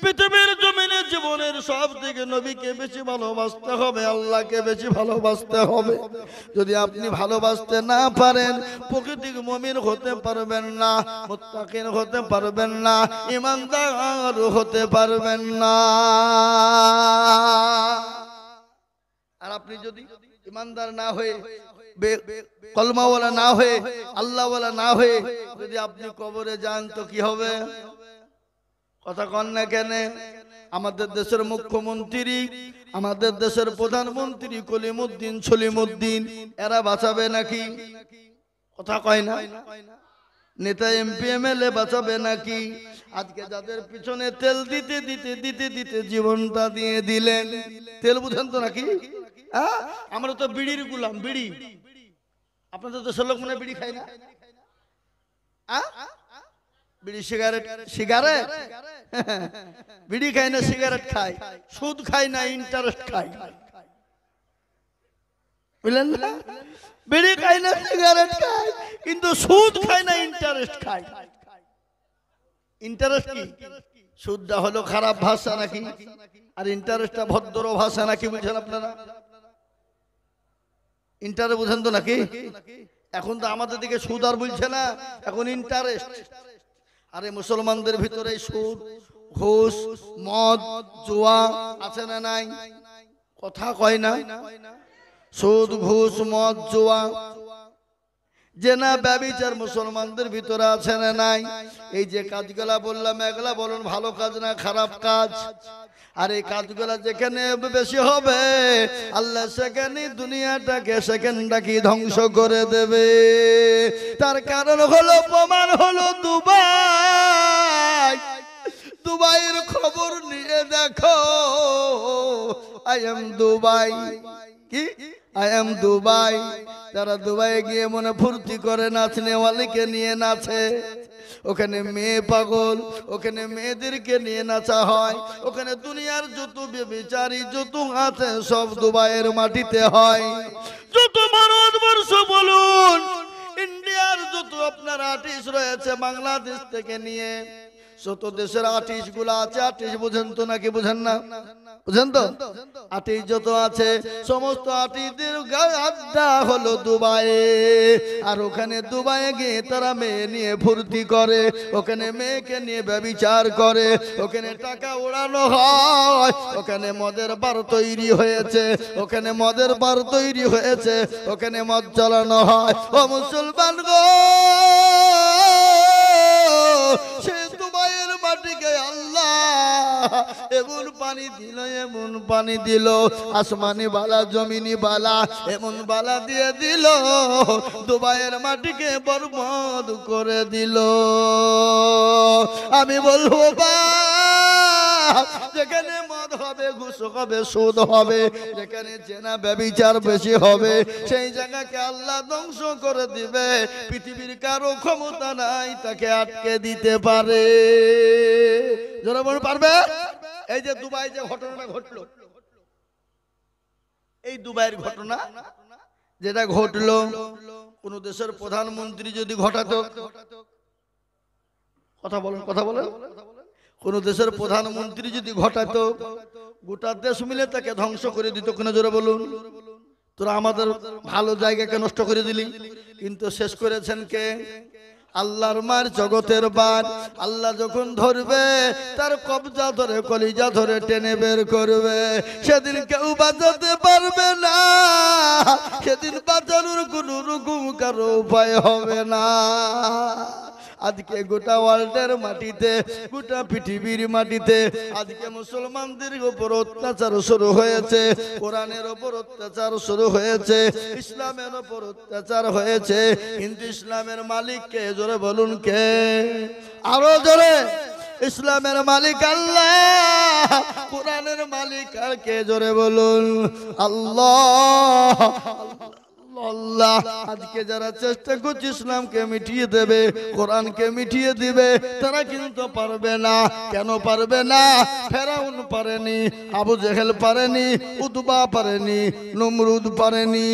পৃথিবীর জমিনে জীবনের সব থেকে নবীকে বেশি ভালোবাসতে হবে, আল্লাহকে বেশি ভালোবাসতে হবে। যদি আপনি ভালোবাসতে না পারেন, প্রকৃতিক মুমিন হতে পারবেন না, মুত্তাকিন হতে পারবেন না, ঈমানদার হতে পারবেন না। আর আপনি যদি ঈমানদার না হয়ে, কলমাওয়ালা না হয়ে, আল্লাহওয়ালা না হয়ে যদি আপনি কবরে যান তো কি হবে? কথা কন না কেন? আমাদের দেশের মুখ্যমন্ত্রী, আমাদের দেশের প্রধানমন্ত্রী কলিমুদ্দিন, সলিমুদ্দিন, এরা বাঁচাবে নাকি? কথা কয় না? নেতা এমপি এমএলএ বাঁচাবে নাকি? আজকে যাদের পিছনে তেল দিতে দিতে দিতে দিতে জীবনটা দিয়ে দিলেন, তেল বুঝেন তো নাকি? আমরা তো বিড়ির গুলাম, বিড়ি। আপনাদের দেশের লোক মনে বিড়ি খায় না? বিড়ি সিগারেট, সিগারেট বিড়ি খায় না, সিগারেট খায়, সুদ খায় না, ইন্টারেস্ট খায়, বুঝলেন না? বিড়ি খায় না, সিগারেট খায়, কিন্তু সুদ খায় না, ইন্টারেস্ট খায়। ইন্টারেস্ট কি? সুদটা হলো খারাপ ভাষা নাকি, আর ইন্টারেস্টটা ভদ্র ভাষা নাকি? বুঝছেন আপনারা? ইন্টারেস্ট বুঝেন তো নাকি? এখন তো আমাদের দিকে সুদ আর বলছে না, এখন ইন্টারেস্ট। আরে মুসলমানদের ভিতরে সুদ, ঘুষ, মদ, জুয়া আছে না নাই? কথা কয় না? সুদ, ঘুষ, মদ, জুয়া, জেনা, ব্যভিচার মুসলমানদের ভিতরে আছে না নাই? এই যে কাজগুলা বললাম, এগুলা বলুন ভালো কাজ না খারাপ কাজ? আর এই কাজগুলা যেখানে বেশি হবে, আল্লাহ সেখানে দুনিয়াটাকে সেখানটাকে ধ্বংস করে দেবে। তার কারণ হলো, প্রমাণ হলো দুবাই। দুবাইয়ের খবর নিয়ে দেখো। আই এম দুবাই, কি আই এম দুবাই। তারা দুবাই গিয়ে মনে ফুর্তি করে, নাচনেওয়ালিকে নিয়ে নাচে। ওখানে মেয়ে পাগল, ওখানে মেয়েদেরকে নিয়ে নাচা হয়। ওখানে দুনিয়ার যত বেবিচারী যত আছে সব দুবাইয়ের মাটিতে হয়। যত ভারতবর্ষ বলুন, ইন্ডিয়ার যত আপনার আর্টিস্ট রয়েছে, বাংলাদেশ থেকে নিয়ে যত দেশের আর্টিস্ট গুলা আছে, আর্টিস্ট বুঝেন তো নাকি বুঝেন না? বুঝেন তো? আর্টিস্ট যত আছে সমস্ত আর্টিস্টদের আড্ডা হলো দুবাইয়ে। আর ওখানে দুবাইয়ে গিয়ে তারা মেয়ে নিয়ে ফুর্তি করে, ওখানে মেয়েকে নিয়ে ব্যভিচার করে, ওখানে টাকা ওড়ানো হয়, ওখানে মদের বার তৈরি হয়েছে, ওখানে মদের বার তৈরি হয়েছে, ওখানে মদ চালানো হয়। ও মুসলমান গো, সে দুবাইয়ের মাটিকে আল্লাহ এমন পানি দিল, এমন পানি দিল, আসমানি বালা জমিনি বালা এমন বালা দিয়ে দিল, দুবাইয়ের মাটিকে বরবাদ করে দিল। আমি বলবো বা, যেখানে মদ হবে, ঘুষ হবে, সুদ হবে, যেখানে জেনা ব্যভিচার বেশি হবে, সেই জায়গাকে আল্লাহ ধ্বংস করে দিবে। পৃথিবীর কারো ক্ষমতা নাই তাকে আটকে দিতে পারে। যারা মনে পারবে? এই যে দুবাই যে ঘটনাটা ঘটলো, এই দুবাইয়ের ঘটনা যেটা ঘটলো, কোন দেশের প্রধানমন্ত্রী যদি ঘটাতো, কথা বলেন, কথা বলেন, কোন দেশের প্রধানমন্ত্রী যদি ঘটাতো, গোটা দেশ মিলে তাকে ধ্বংস করে দিত। কোন জোরে বলুন? তোরা আমাদের ভালো জায়গাকে নষ্ট করে দিলি। কিন্তু শেষ করেছেন কে? আল্লাহর মার, জগতের বার। আল্লাহ যখন ধরবে, তার কবজা ধরে, কলিজা ধরে টেনে বের করবে। সেদিন কেউ বাঁচাতে পারবে না, সেদিন বাঁচানোর কোন রকম কারো উপায় হবে না। আজকে গোটা ওয়ার্ল্ডের মাটিতে, গোটা পৃথিবীর মাটিতে আজকে মুসলমানদের উপর অত্যাচার শুরু হয়েছে, কোরআনের উপর অত্যাচার শুরু হয়েছে, ইসলামের উপর অত্যাচার হয়েছে। কিন্তু ইসলামের মালিক কে? জোরে বলুন কে? আরো জোরে। ইসলামের মালিক আল্লাহ, কোরআনের মালিক আর কে? জোরে বলুন আল্লাহ। আল্লাহ আজকে যারা চেষ্টা করছে ইসলামকে মিটিয়ে দেবে, কোরআনকে মিটিয়ে দিবে, তারা কিন্তু পারবে না। কেন পারবে না? ফেরাউন পারেনি, আবু জেহেল পারেনি, উতবা পারেনি, নমরুদ পারেনি,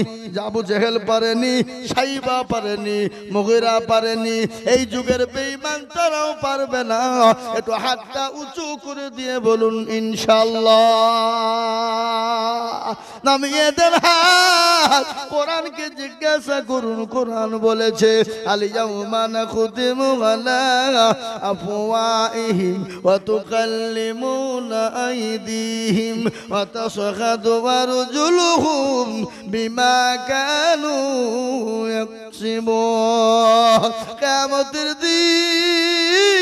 আবু জেহেল পারেনি, সাইবা পারেনি, মুগিরা পারেনি। এই যুগের বেঈমান তারাও পারবে না। একটু হাতটা উঁচু করে দিয়ে বলুন ইনশাআল্লাহ। নামিয়ে দেন হাত। কোরআন কে জিজ্ঞাসা করুন, কোরআন বলেছে আল ইয়াউমা নাখতিমু আলা আফওয়াহিহিম ওয়া তুকাল্লিমুনা আইদিহিম ওয়া তাশহাদু আরজুলুহুম বিমা কানু ইয়াকসিবুন। কিয়ামতের দিন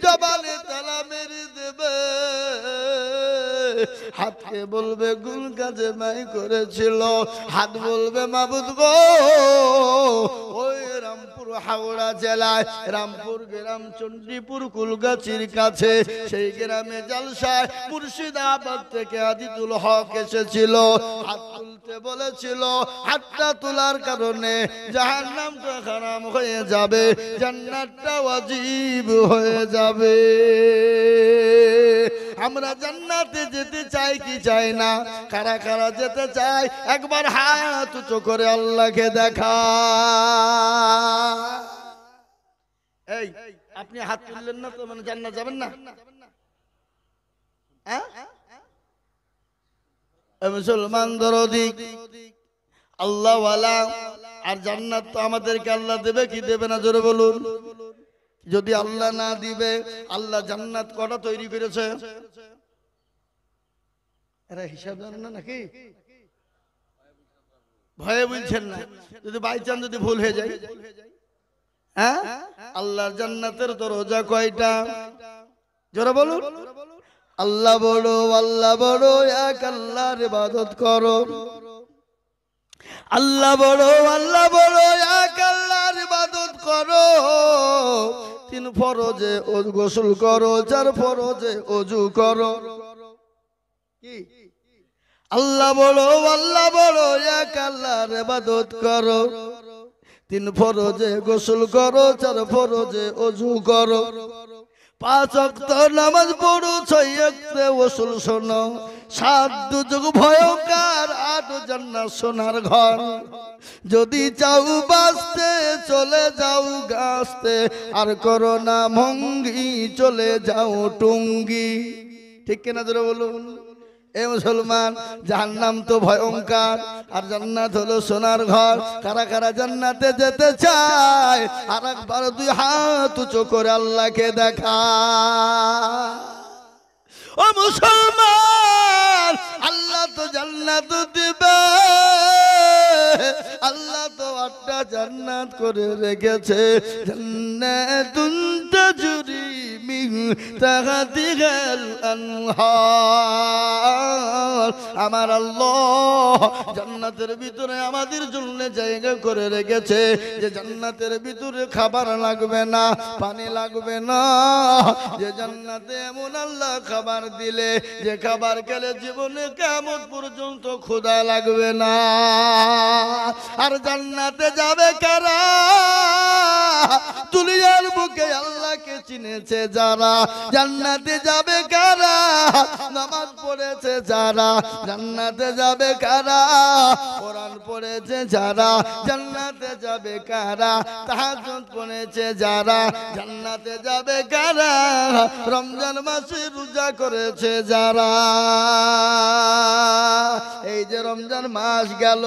জবানে তালা মেরে দেবে, হাতকে বলবে কোন কাজে মাই করেছিল, হাত বলবে মাবুদ গো। ওই রামপুর হাওড়া জেলায় রামপুর গ্রাম চণ্ডীপুর কুলগাছির কাছে, সেই গ্রামে জলসায় মুর্শিদাবাদ থেকে আজিজুল হক এসেছিল। হাত তুলতে বলেছিল, হাতটা তোলার কারণে জাহান্নামটা হারাম হয়ে যাবে, জান্নাতটা ওয়াজিব হয়ে যাবে। আমরা জান্নাতে যেতে চাই কি চাই না? কারা কারা যেতে চাই? একবার হাত উঁচু করে আল্লাহকে দেখা। এই আপনি হাত তুললেন না তো মানে জান্নাত যাবেন না? মুসলমান দরদি আল্লাহ ওয়ালা, আর জান্নাত তো আমাদেরকে আল্লাহ দেবে কি দেবে না? জোরে বলুন। যদি আল্লাহ না দিবে, আল্লাহ জান্নাত কটা তৈরি করেছে? এরা হিসাব জানেন না নাকি? ভয়ে বলছেন না? যদি বাই চান্স যদি ভুল হয়ে যায়, হ্যাঁ, আল্লাহর জান্নাতের দরজা কয়টা? জোরে বলুন। আল্লাহ বড়, আল্লাহ বড়, এক আল্লাহর ইবাদত করো। আল্লাহ বড়, আল্লাহ বড়, এক আল্লাহর ইবাদত করো। 3 ফরজে গোসল করো, 4 ফরজে ওযু করো। কি? আল্লাহ বড়, আল্লাহ বড়, এক আল্লাহর ইবাদত করো। 3 ফরজে গোসল করো, 4 ফরজে ওযু করো। 5 ওয়াক্ত নামাজ পড়ো, 6 ওয়াক্তে ওয়াসুল শোনো। 7 দুজক ভয়ঙ্কর, 8 জান্নাত সোনার ঘর। যদি চাও বাঁচতে চলে যাও গাছতে, আর করো না ভঙ্গি চলে যাও টুঙ্গি। ঠিক কিনা জোরে বলুন। এ মুসলমান, জাহান্নাম তো ভয়ঙ্কর আর জান্নাত হলো সোনার ঘর। কারা কারা জান্নাতে যেতে চায়? আর একবার 2 হাত উঁচু করে আল্লাহকে দেখা। ও মুসলমান, আল্লাহ তো জান্নাত দিবে। আল্লাহ তো 8টা জান্নাত করে রেখেছে। জান্নাতুন তাজরি মিন তাহতিহাল আনহার। আমার আল্লাহ জান্নাতের ভিতরে আমাদের জন্য জায়গা করে রেখেছে, যে জান্নাতের ভিতরে খাবার লাগবে না, পানি লাগবে না। যে জান্নাতে এমন আল্লাহ খাবার দিলে, যে খাবার খেলে জীবনে কিয়ামত পর্যন্ত ক্ষুধা লাগবে না। আর জান্নাতে যাবে কারা? দুনিয়ার বুকে আল্লাহকে চিনেছে যারা। জান্নাতে যাবে কারা? নামাজ পড়েছে যারা। জান্নাতে যাবে কারা? কোরআন পড়েছে যারা। জান্নাতে যাবে কারা? তাহাজ্জুদ পড়েছে যারা। জান্নাতে যাবে কারা? রমজান মাসে রোজা করেছে যারা। এই যে রমজান মাস গেল,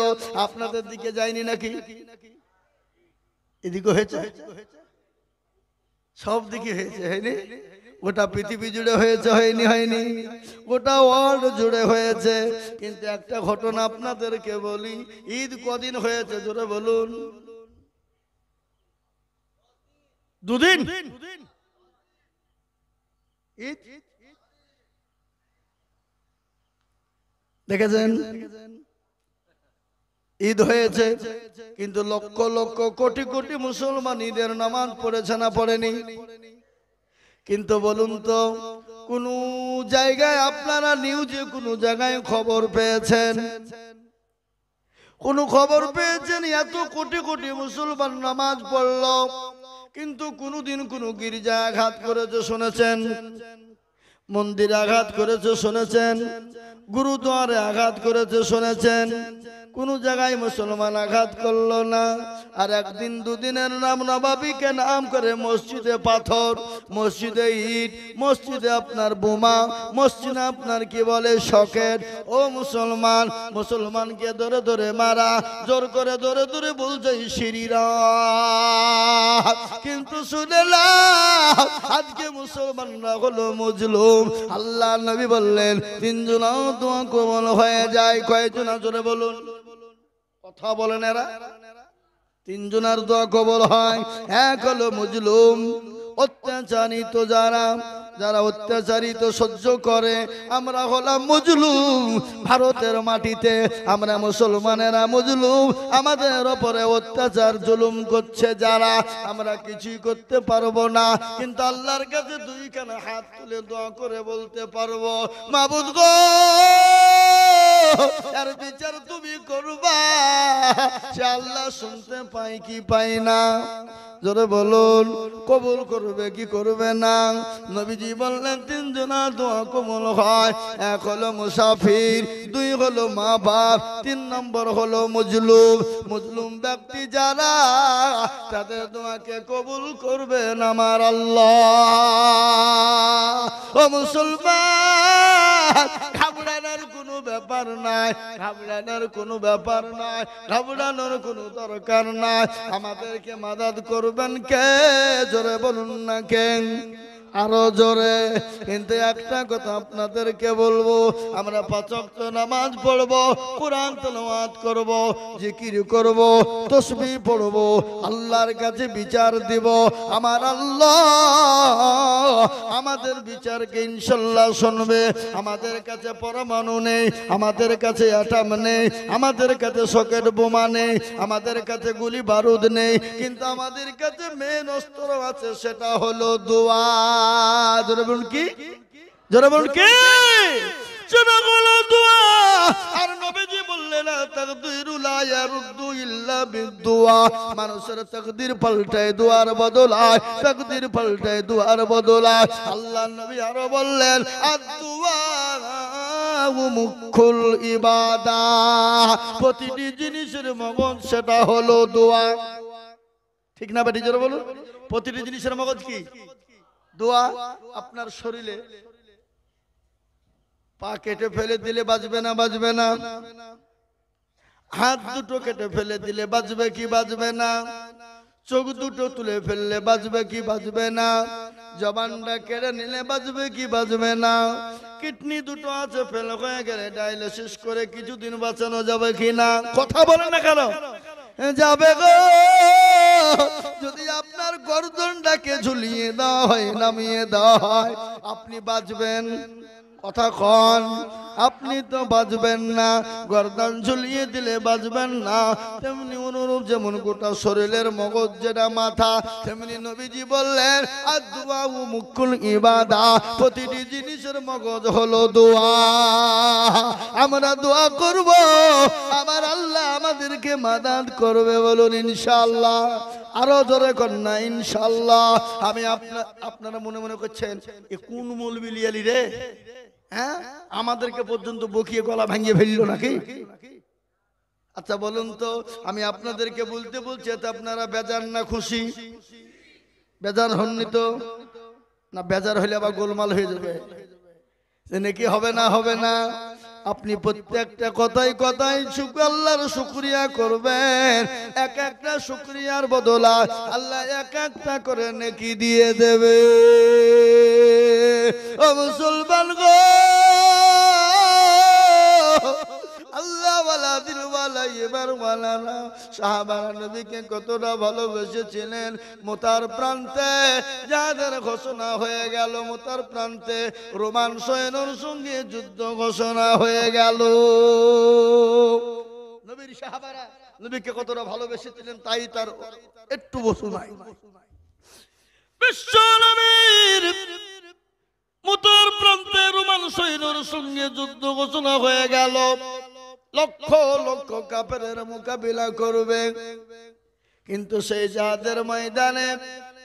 আপনাদের দিকে যায়নি নাকি? এদিকে হয়েছে, সব দিকে হয়েছে, হয়নি? গোটা পৃথিবী জুড়ে হয়েছে, হয়নি? হয়নি। গোটা ওয়ার্ল্ড জুড়ে হয়েছে। কিন্তু একটা ঘটনা আপনাদেরকে বলি, ঈদ কদিন হয়েছে? জোরে বলুন। 2 দিন। ঈদ দেখেছেন? ঈদ হয়েছে, কিন্তু লক্ষ লক্ষ কোটি কোটি মুসলমান ঈদের নামাজ পড়েছে না পড়েনি? কিন্তু বলুন তো কোন জায়গায় আপনারা নিউজে কোন জায়গায় খবর পেয়েছেন, কোন খবর পেয়েছেন এত কোটি কোটি মুসলমান নামাজ পড়ল কিন্তু কোনদিন কোন গির্জা আঘাত করেছে শুনেছেন? মন্দিরে আঘাত করেছে শুনেছেন? গুরুদ্বারে আঘাত করেছে শুনেছেন? কোন জায়গায় মুসলমান আঘাত করলো না। আর একদিন দুদিনের নাম নবাবিকে নাম করে মসজিদে পাথর, মসজিদে ইট, মসজিদে আপনার বোমা, মসজিদে আপনার কি বলে সকেট। ও মুসলমান, মুসলমানকে ধরে ধরে মারা, জোর করে ধরে ধরে বলছে শিরিরা। কিন্তু শুনে না, আজকে মুসলমানরা হলো মজলুম। আল্লাহ নবী বললেন তিনজন দোয়া কবুল হয়ে যায়। কয়জন জোরে বলুন, কথা বলেন এরা। তিনজনের দোয়া কবুল হয়। এক হলো মজলুম, অত্যাচারিত যারা, যারা অত্যাচারিত সহ্য করে, আমরা হলাম মজলুম। ভারতের মাটিতে আমরা মুসলমানেরা মজলুম, আমাদের উপরে অত্যাচার জুলুম করছে যারা, আমরা কিছুই করতে পারবো না। কিন্তু আল্লাহর কাছে দুইখানা হাত তুলে দোয়া করে বলতে পারবো, মাবুদ গো এর বিচার তুমি করবা। সে আল্লাহ শুনতে পাই কি পাই না? জোরে বলুন, কবুল করবে কি করবে না? নবীজি বললেন তিনজনা দোয়া কবুল হয়। এক হলো মুসাফির, দুই হলো মা বাপ, তিন নম্বর হলো মজলুম। মজলুম ব্যক্তি যারা, তাদের দোয়াকে কবুল করবেন আমার আল্লাহ। ও মুসলমান, ঘাবড়ানোর কোনো ব্যাপার নাই, ঘাবড়ানোর কোনো ব্যাপার নাই, ঘাবড়ানোর কোনো দরকার নাই। আমাদেরকে মাদাদ করবেন কে? জোরে বলুন না কেন, আরো জোরে। কিন্তু একটা কথা আপনাদেরকে বলবো, আমরা 5 ওয়াক্ত নামাজ পড়বো, কোরআন তেলাওয়াত করব, জিকির করব, তাসবিহ পড়ব, আল্লাহর কাছে বিচার দিব। আমার আল্লাহ আমাদের বিচারকে ইনশাআল্লাহ শুনবে। আমাদের কাছে পরমাণু নেই, আমাদের কাছে অ্যাটম নেই, আমাদের কাছে সকেট বোমা নেই, আমাদের কাছে গুলি বারুদ নেই, কিন্তু আমাদের কাছে মেন অস্ত্র আছে, সেটা হলো দোয়া। জোরে বলুন কি? জোরে বলুন কি? সেটা হলো দোয়া। আর নবীজি বললেন তাকদীরু লা ইয়ারুদ্দু ইল্লা বিদুয়া। মানুষের তাকদীর পাল্টায় দোয়ার বদলায়, তাকদীর পাল্টায় দোয়ার বদলায়। আল্লাহ নবী আরো বললেন আদ-দুআ মুখুল ইবাদাহ। প্রতিটি জিনিসের মগজ সেটা হলো দোয়া। ঠিক না বেটি? জোরে বলুন। প্রতিটি জিনিসের মগজ কি? দোয়া। আপনার শরীরে পা কেটে ফেলে দিলে বাজবে না? বাজবে না? হাত দুটো কেটে ফেলে দিলে বাজবে কি বাজবে না? চোখ দুটো তুলে ফেললে বাজবে কি বাজবে না? জবানটা কেড়ে নিলে বাজবে কি বাজবে না? কিডনি দুটো আছে, ফেল হয়ে গেলে ডায়ালিসিস করে কিছুদিন বাঁচানো যাবে কি না? কথা বলেন না কেন? যাবে গো। যদি আপনার গর্দনটাকে ঝুলিয়ে দেওয়া হয়, নামিয়ে দেওয়া হয়, আপনি বাঁচবেন? কথা কন, আপনি তো বাঁচবেন না। গর্দান ঝুলিয়ে দিলে বাঁচবেন না। তেমনি অনুরূপ যেমন গোটা শরীরের মগজ যেটা মাথা, তেমনি নবীজি বললেন আদ-দুআ মুখুল ইবাদাহ। প্রতিটি জিনিসের মগজ হলো দোয়া। আমরা দোয়া করব, আমার আল্লাহ আমাদেরকে মাদাদ করবে। বলুন ইনশাআল্লাহ। আরো জোরে কর না ইনশাআল্লাহ। আমি আপনারা মনে মনে করছেন এ কোন মৌলবি লিয়ালি রে, হ্যাঁ আমাদেরকে পর্যন্ত বকিয়ে গলা ভাঙিয়ে ফেললো নাকি? আচ্ছা বলুন তো, আমি আপনাদেরকে বলতে বলছি এতে আপনারা বেজার না খুশি? বেজার হননি তো? না বেজার হলে আবার গোলমাল হয়ে যাবে, নাকি হবে না? হবে না? আপনি প্রত্যেকটা কথাই কথাই আল্লাহর শুকরিয়া করবেন। এক একটা শুকরিয়ার বদলা আল্লাহ এক একটা করে নেকি দিয়ে দেবে। ও মুসলমান গো, আল্লাহ ওয়ালা দিল ওয়ালা এবার ওয়ালা না। সাহাবারা নবীকে কতটা ভালোবেসেছিলেন। মুতার প্রান্তে যাদের ঘোষণা হয়ে গেল, মুতার প্রান্তে রোমান সৈন্যর সঙ্গে যুদ্ধ ঘোষণা হয়ে গেল। নবীর সাহাবারা নবীকে কতটা ভালোবেসেছিলেন, তাই তার একটু বসু নাই। বিশ্ব নবীর মুতার প্রান্তে রোমান সৈন্যের সঙ্গে যুদ্ধ ঘোষণা হয়ে গেল। লক্ষ লক্ষ কাফেরের মোকাবিলা করবে, কিন্তু সেই জিহাদের ময়দানে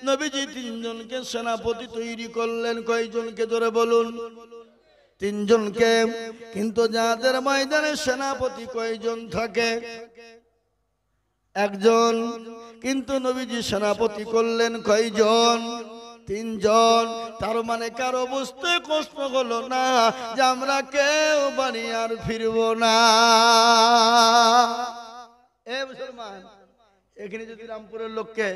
নবীজি তিনজনকে সেনাপতি তৈরি করলেন। কয়জনকে জোরে বলুন? তিনজনকে। কিন্তু জিহাদের ময়দানে সেনাপতি কয়জন থাকে? একজন। কিন্তু নবীজি সেনাপতি করলেন কয়জন? তিনজন। তার মানে কারো বুঝতে কষ্ট হলো না যে আমরা কেউ বাড়ি আর ফিরবো না। এ মুসলমান, এখানে যদি রামপুরের লোককে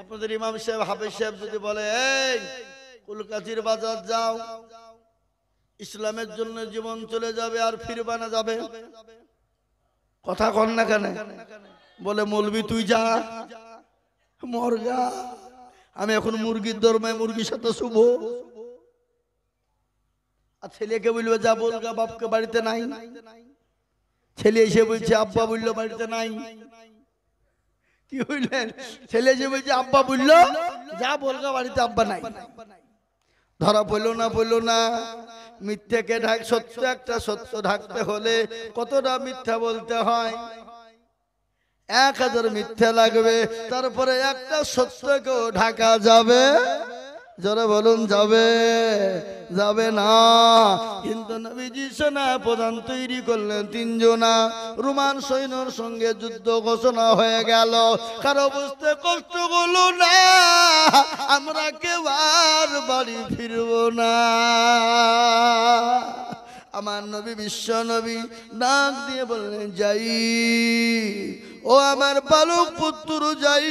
আপনাদের ইমাম সাহেব হাফেজ সাহেব যদি বলে এই কুলকাচির বাজার যাও, ইসলামের জন্য জীবন চলে যাবে আর ফিরবা না, যাবে? কথা কন না কেন? বলে মৌলবি তুই যা, মরগা, আমি এখন মুরগির ধর্মে মুরগির সাথে শুভ। আর ছেলেকে বলবে যা, বলগা বাপকে বাড়িতে নাই। ছেলে এসে বলছে আব্বা বললো বাড়িতে নাই। কি বললেন? ছেলে এসে বলছে আব্বা বললো যা, বলগা বাড়িতে আব্বা নাই। ধরা পড়লো না? পড়লো না। মিথ্যাকে ঢাক, সত্য একটা সত্য ঢাকতে হলে কতটা মিথ্যা বলতে হয়? 1000 মিথ্যা লাগবে, তারপরে একটা সত্যকেও ঢাকা যাবে? জোরে বলুন যাবে? যাবে না। কিন্তু নবীজি সেনা প্রধান তৈরি করলেন তিনজনা। রোমান সৈন্যের সঙ্গে যুদ্ধ ঘোষণা হয়ে গেল। কারো বুঝতে কষ্ট হলো না আমরা কেউ আর বাড়ি ফিরব না। আমার নবী বিশ্ব নবী ডাক দিয়ে বললেন যাই, ও আমার বালক পুত্র যাই,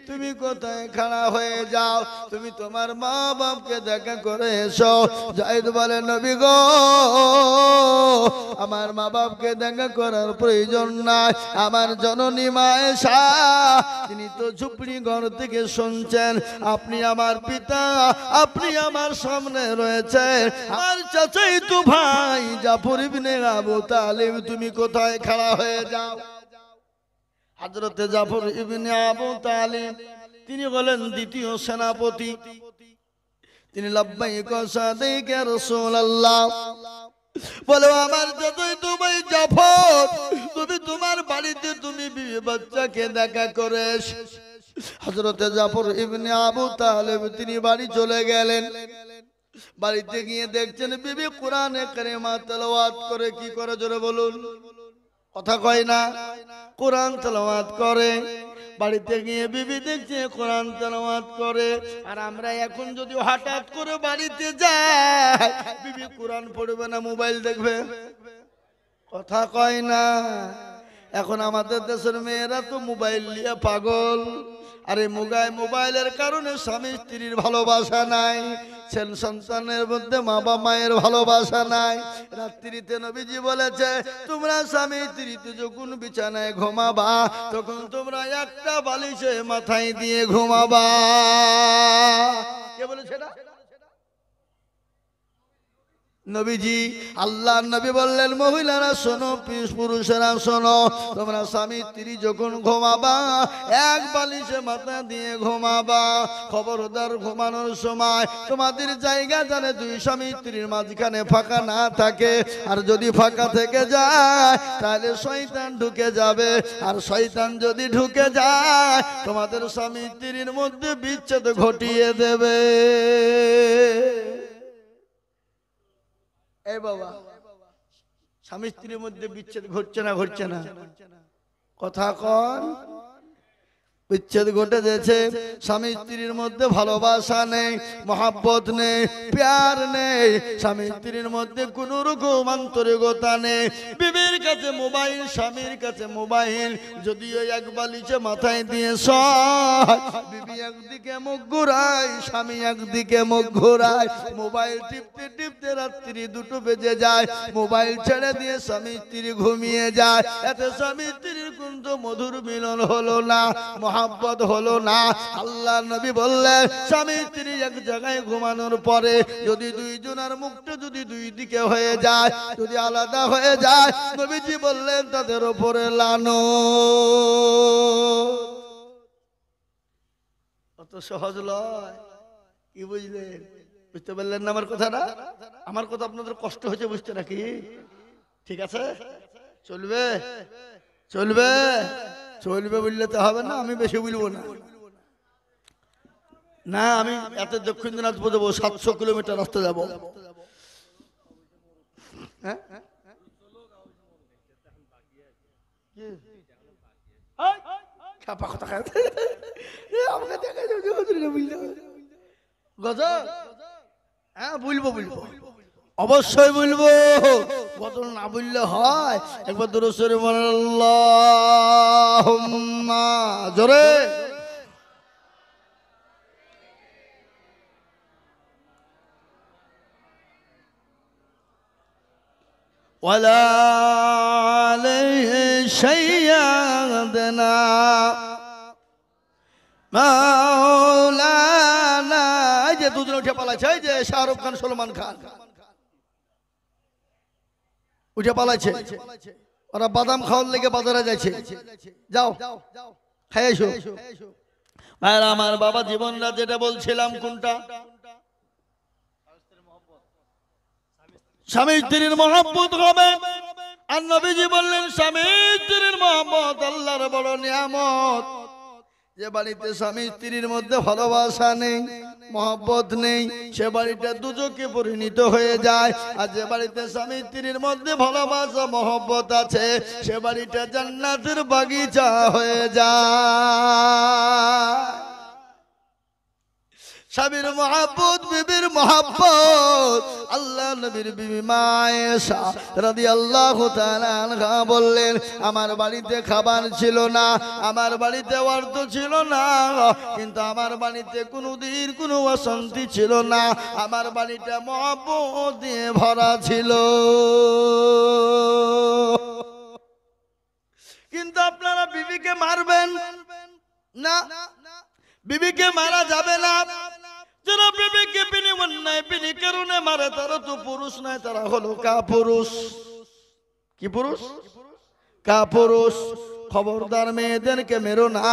তুমি কোথায় খাড়া হয়ে যাও, তুমি তোমার মা বাপকে দেখা করে এসো। যাইদ বলে নবী গো, আমার মা বাপকে দেখা করার প্রয়োজন নাই। আমার জননী মায়েশা, তিনি তো ঝুপড়ি ঘর থেকে শুনছেন। আপনি আমার পিতা, আপনি আমার সামনে রয়েছেন। আর চাচাই তো ভাই জাফর ইবনে আবু তালিব, তুমি কোথায় খাড়া হয়ে যাও? হযরতে জাফর ইবনে আবু তালিব তিনি হলেন দ্বিতীয় সেনাপতি। তিনি লাব্বাইক সাদিক ইয়া রাসূলুল্লাহ বলো, আমার যতই তুমি জাফর, তুমি তোমার বাড়িতে তুমি বিবি বাচ্চাকে দেখা করে। হযরতে জাফর ইবনে আবু তালিব তিনি বাড়ি চলে গেলেন। বাড়িতে গিয়ে দেখছেন বিবি কোরআনে কারিমা তেলাওয়াত করে। কি করে জোরে বলুন? কথা কয় না? কোরআন তেলাওয়াত করে। বাড়িতে গিয়ে বিবি দেখছে কোরআন তেলাওয়াত করে। আর আমরা এখন যদি হঠাৎ করে বাড়িতে যাই, বিবি কোরআন পড়বে না, মোবাইল দেখবে। কথা কয় না? এখন আমাদের দেশের মেয়েরা তো মোবাইল নিয়ে পাগল। আর এই মোবাইলের কারণে স্বামী স্ত্রীর ভালোবাসা নাই, ছেলে সন্তানের মধ্যে মা বাবা মায়ের ভালোবাসা নাই। রাত্রিতে নবীজি বলেছে তোমরা স্বামী স্ত্রীতে যখন বিছানায় ঘুমাবা, তখন তোমরা একটা বালিশে মাথায় দিয়ে ঘুমাবা। কে বলেছে না? নবীজি। আল্লাহ নবী বললেন মহিলারা শোনো, পুরুষেরা শোনো, তোমরা স্বামী স্ত্রী যখন ঘুমাবা এক বালিশে মাথা দিয়ে ঘুমাবা। খবরদার ঘুমানোর সময় তোমাদের জায়গা জানে দুই স্বামী স্ত্রীর মাঝখানে ফাঁকা না থাকে। আর যদি ফাঁকা থেকে যায় তাহলে শয়তান ঢুকে যাবে। আর শয়তান যদি ঢুকে যায় তোমাদের স্বামী স্ত্রীর মধ্যে বিচ্ছেদ ঘটিয়ে দেবে। এই বাবা, স্বামী স্ত্রীর মধ্যে বিচ্ছেদ ঘটছে না? ঘটছে না? কথা কন। বিচ্ছেদ ঘটে যাচ্ছে। স্বামী স্ত্রীর মধ্যে ভালোবাসা নেই, মহাব্বত নেই, প্যার নেই। স্বামী স্ত্রীর মধ্যে কোন রকম আন্তরিকতা নেই। বিবির কাছে মোবাইল, স্বামীর কাছে মোবাইল। যদিও এক বালিশে মাথায় দিয়ে বিবি একদিকে মুখ ঘুরায়, স্বামী একদিকে মুখ ঘুরায়। মোবাইল টিপতে টিপতে রাত্রি 2টো বেজে যায়। মোবাইল ছেড়ে দিয়ে স্বামী স্ত্রী ঘুমিয়ে যায়। এতে স্বামী স্ত্রীর কিন্তু মধুর মিলন হলো না, মহাব্বত হলো না। আল্লাহ নবী বললেন স্বামী স্ত্রী এক জায়গায় ঘুমানোর পরে যদি দুইজনের মুখটা যদি দুই দিকে হয়ে যায়, যদি আলাদা হয়ে যায়, নবীজি বললেন তাদের উপরে লানত। অত সহজ লয়। কি বুঝলেন? বুঝতে পারলেন না আমার কথাটা? আমার কথা আপনাদের কষ্ট হচ্ছে বুঝতে নাকি? ঠিক আছে, চলবে চলবে চলবে বললে তো হবে না, আমি বেশি বলবো না। না, আমি এত দক্ষিণ দিনাজপুর যাবো, 700 কিলোমিটার রাস্তা যাবো। হ্যাঁ, হ্যাঁ বলবো বলবো, অবশ্যই বলবো। গজল না বললে হয়? একবার দূরে সরে বলেন আল্লাহুম্মা, জোরে। ওয়ালা আলাইহি সাইয়্যিদানা মাওলানা। এই যে দুজন উঠে পালাচ্ছে, এই যে শাহরুখ খান, সলমান খান উঠে পালাচ্ছে। ওরা বাদাম খাওয়ার লেগে বাজারে যাচ্ছে। যাও খাই এসো। ভাইরা আমার, বাবা জীবনরা যেটা বলছিলাম, কোনটা? স্বামী স্ত্রীর মহব্বত হবে। আর নবীজি বললেন স্বামী স্ত্রীর মহব্বত আল্লাহর বড় নিয়ামত। যে বাড়িতে স্বামী স্ত্রীর মধ্যে ভালোবাসা নেই, মহব্বত নেই, সে বাড়িটা দুজকে পরিণত হয়ে যায়। আর যে বাড়িতে স্বামী স্ত্রীর মধ্যে ভালোবাসা মহব্বত আছে, সে বাড়িটা জান্নাতের বাগিচা হয়ে যায়। স্বামীর মহব্বত, বিবির মহব্বত। আল্লাহ নবীর বিবি মা আয়েশা রাদিয়াল্লাহু তাআলা আনহা বললেন, আমার বাড়িতে খাবার ছিল না, আমার বাড়িতে অর্থ ছিল না, কিন্তু আমার বাড়িতে কোনোদিন কোনো অশান্তি ছিল না। আমার বাড়িটা মহব্বত দিয়ে ভরা ছিল। কিন্তু আপনারা বিবিকে মারবেন না, বিবিকে মারা যাবে না। যারা বিবিকে বিনি অন্যায় বিনি কারণে মারে, তারা তো পুরুষ নয়, তারা হলো কাপুরুষ। কি পুরুষ? কাপুরুষ। খবরদার, মেয়েদেরকে মেরো না,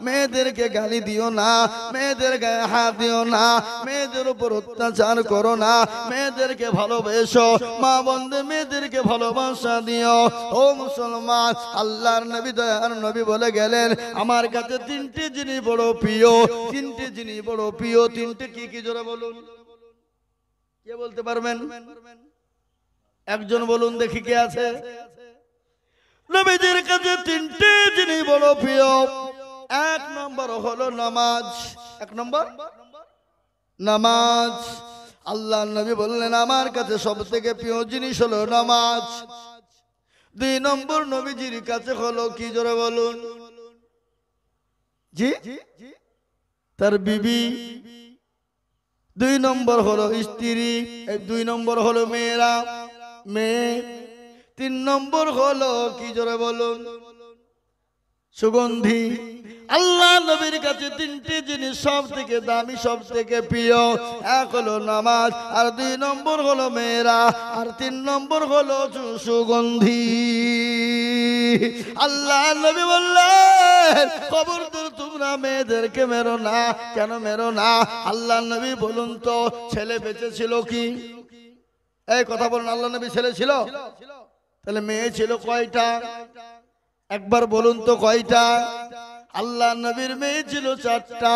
মেয়েদেরকে গালি দিও না, মেয়েদের গায়ে হাত দিও না, মেয়েদের উপর অত্যাচার করো না, মেয়েদেরকে ভালোবেসো। মা বন্ধু, মেয়েদেরকে ভালোবাসা দিও। ও মুসলমান, আল্লাহর নবী, দয়ার নবী বলে গেলেন, আমার কাছে তিনটি জিনিস বড় প্রিয়। তিনটি জিনিস বড় প্রিয়। তিনটি কি কি জোরে বলুন? কে বলতে পারবেন? একজন বলুন দেখি, কে আছে? নবীজির কাছে তিনটি জিনিস বড় প্রিয়। এক নম্বর হলো নামাজ। এক নম্বর নামাজ। আল্লাহ নবী বললেন, আমার কাছে সব থেকে প্রিয় জিনিস হলো নামাজ। দুই নম্বর নবীজির কাছে হলো কি, জোরে বলুন? জি, তার বিবি। দুই নম্বর হলো স্ত্রী। দুই নম্বর হলো মেয়েরা, মেয়ে। তিন নম্বর হলো কি, জোরে বলুন? সুগন্ধি। আল্লাহ নবীর কাছে তিনটি জিনিস সব থেকে দামি, সব থেকে প্রিয়। এক হলো নামাজ, আর দুই নম্বর হলো মেয়েরা, আর তিন নম্বর হলো সুগন্ধি। আল্লাহ নবী বললেন, খবরদার তোমরা মেয়েদেরকে মেরো না। কেন মেরো না? আল্লাহ নবী বলুন তো, ছেলে বেঁচে ছিল কি? এই কথা বলুন, আল্লাহ নবী ছেলে ছিল? তাহলে মেয়ে ছিল কয়টা? একবার বলুন তো কয়টা? আল্লাহ নবীর মেয়ে ছিল 4টা।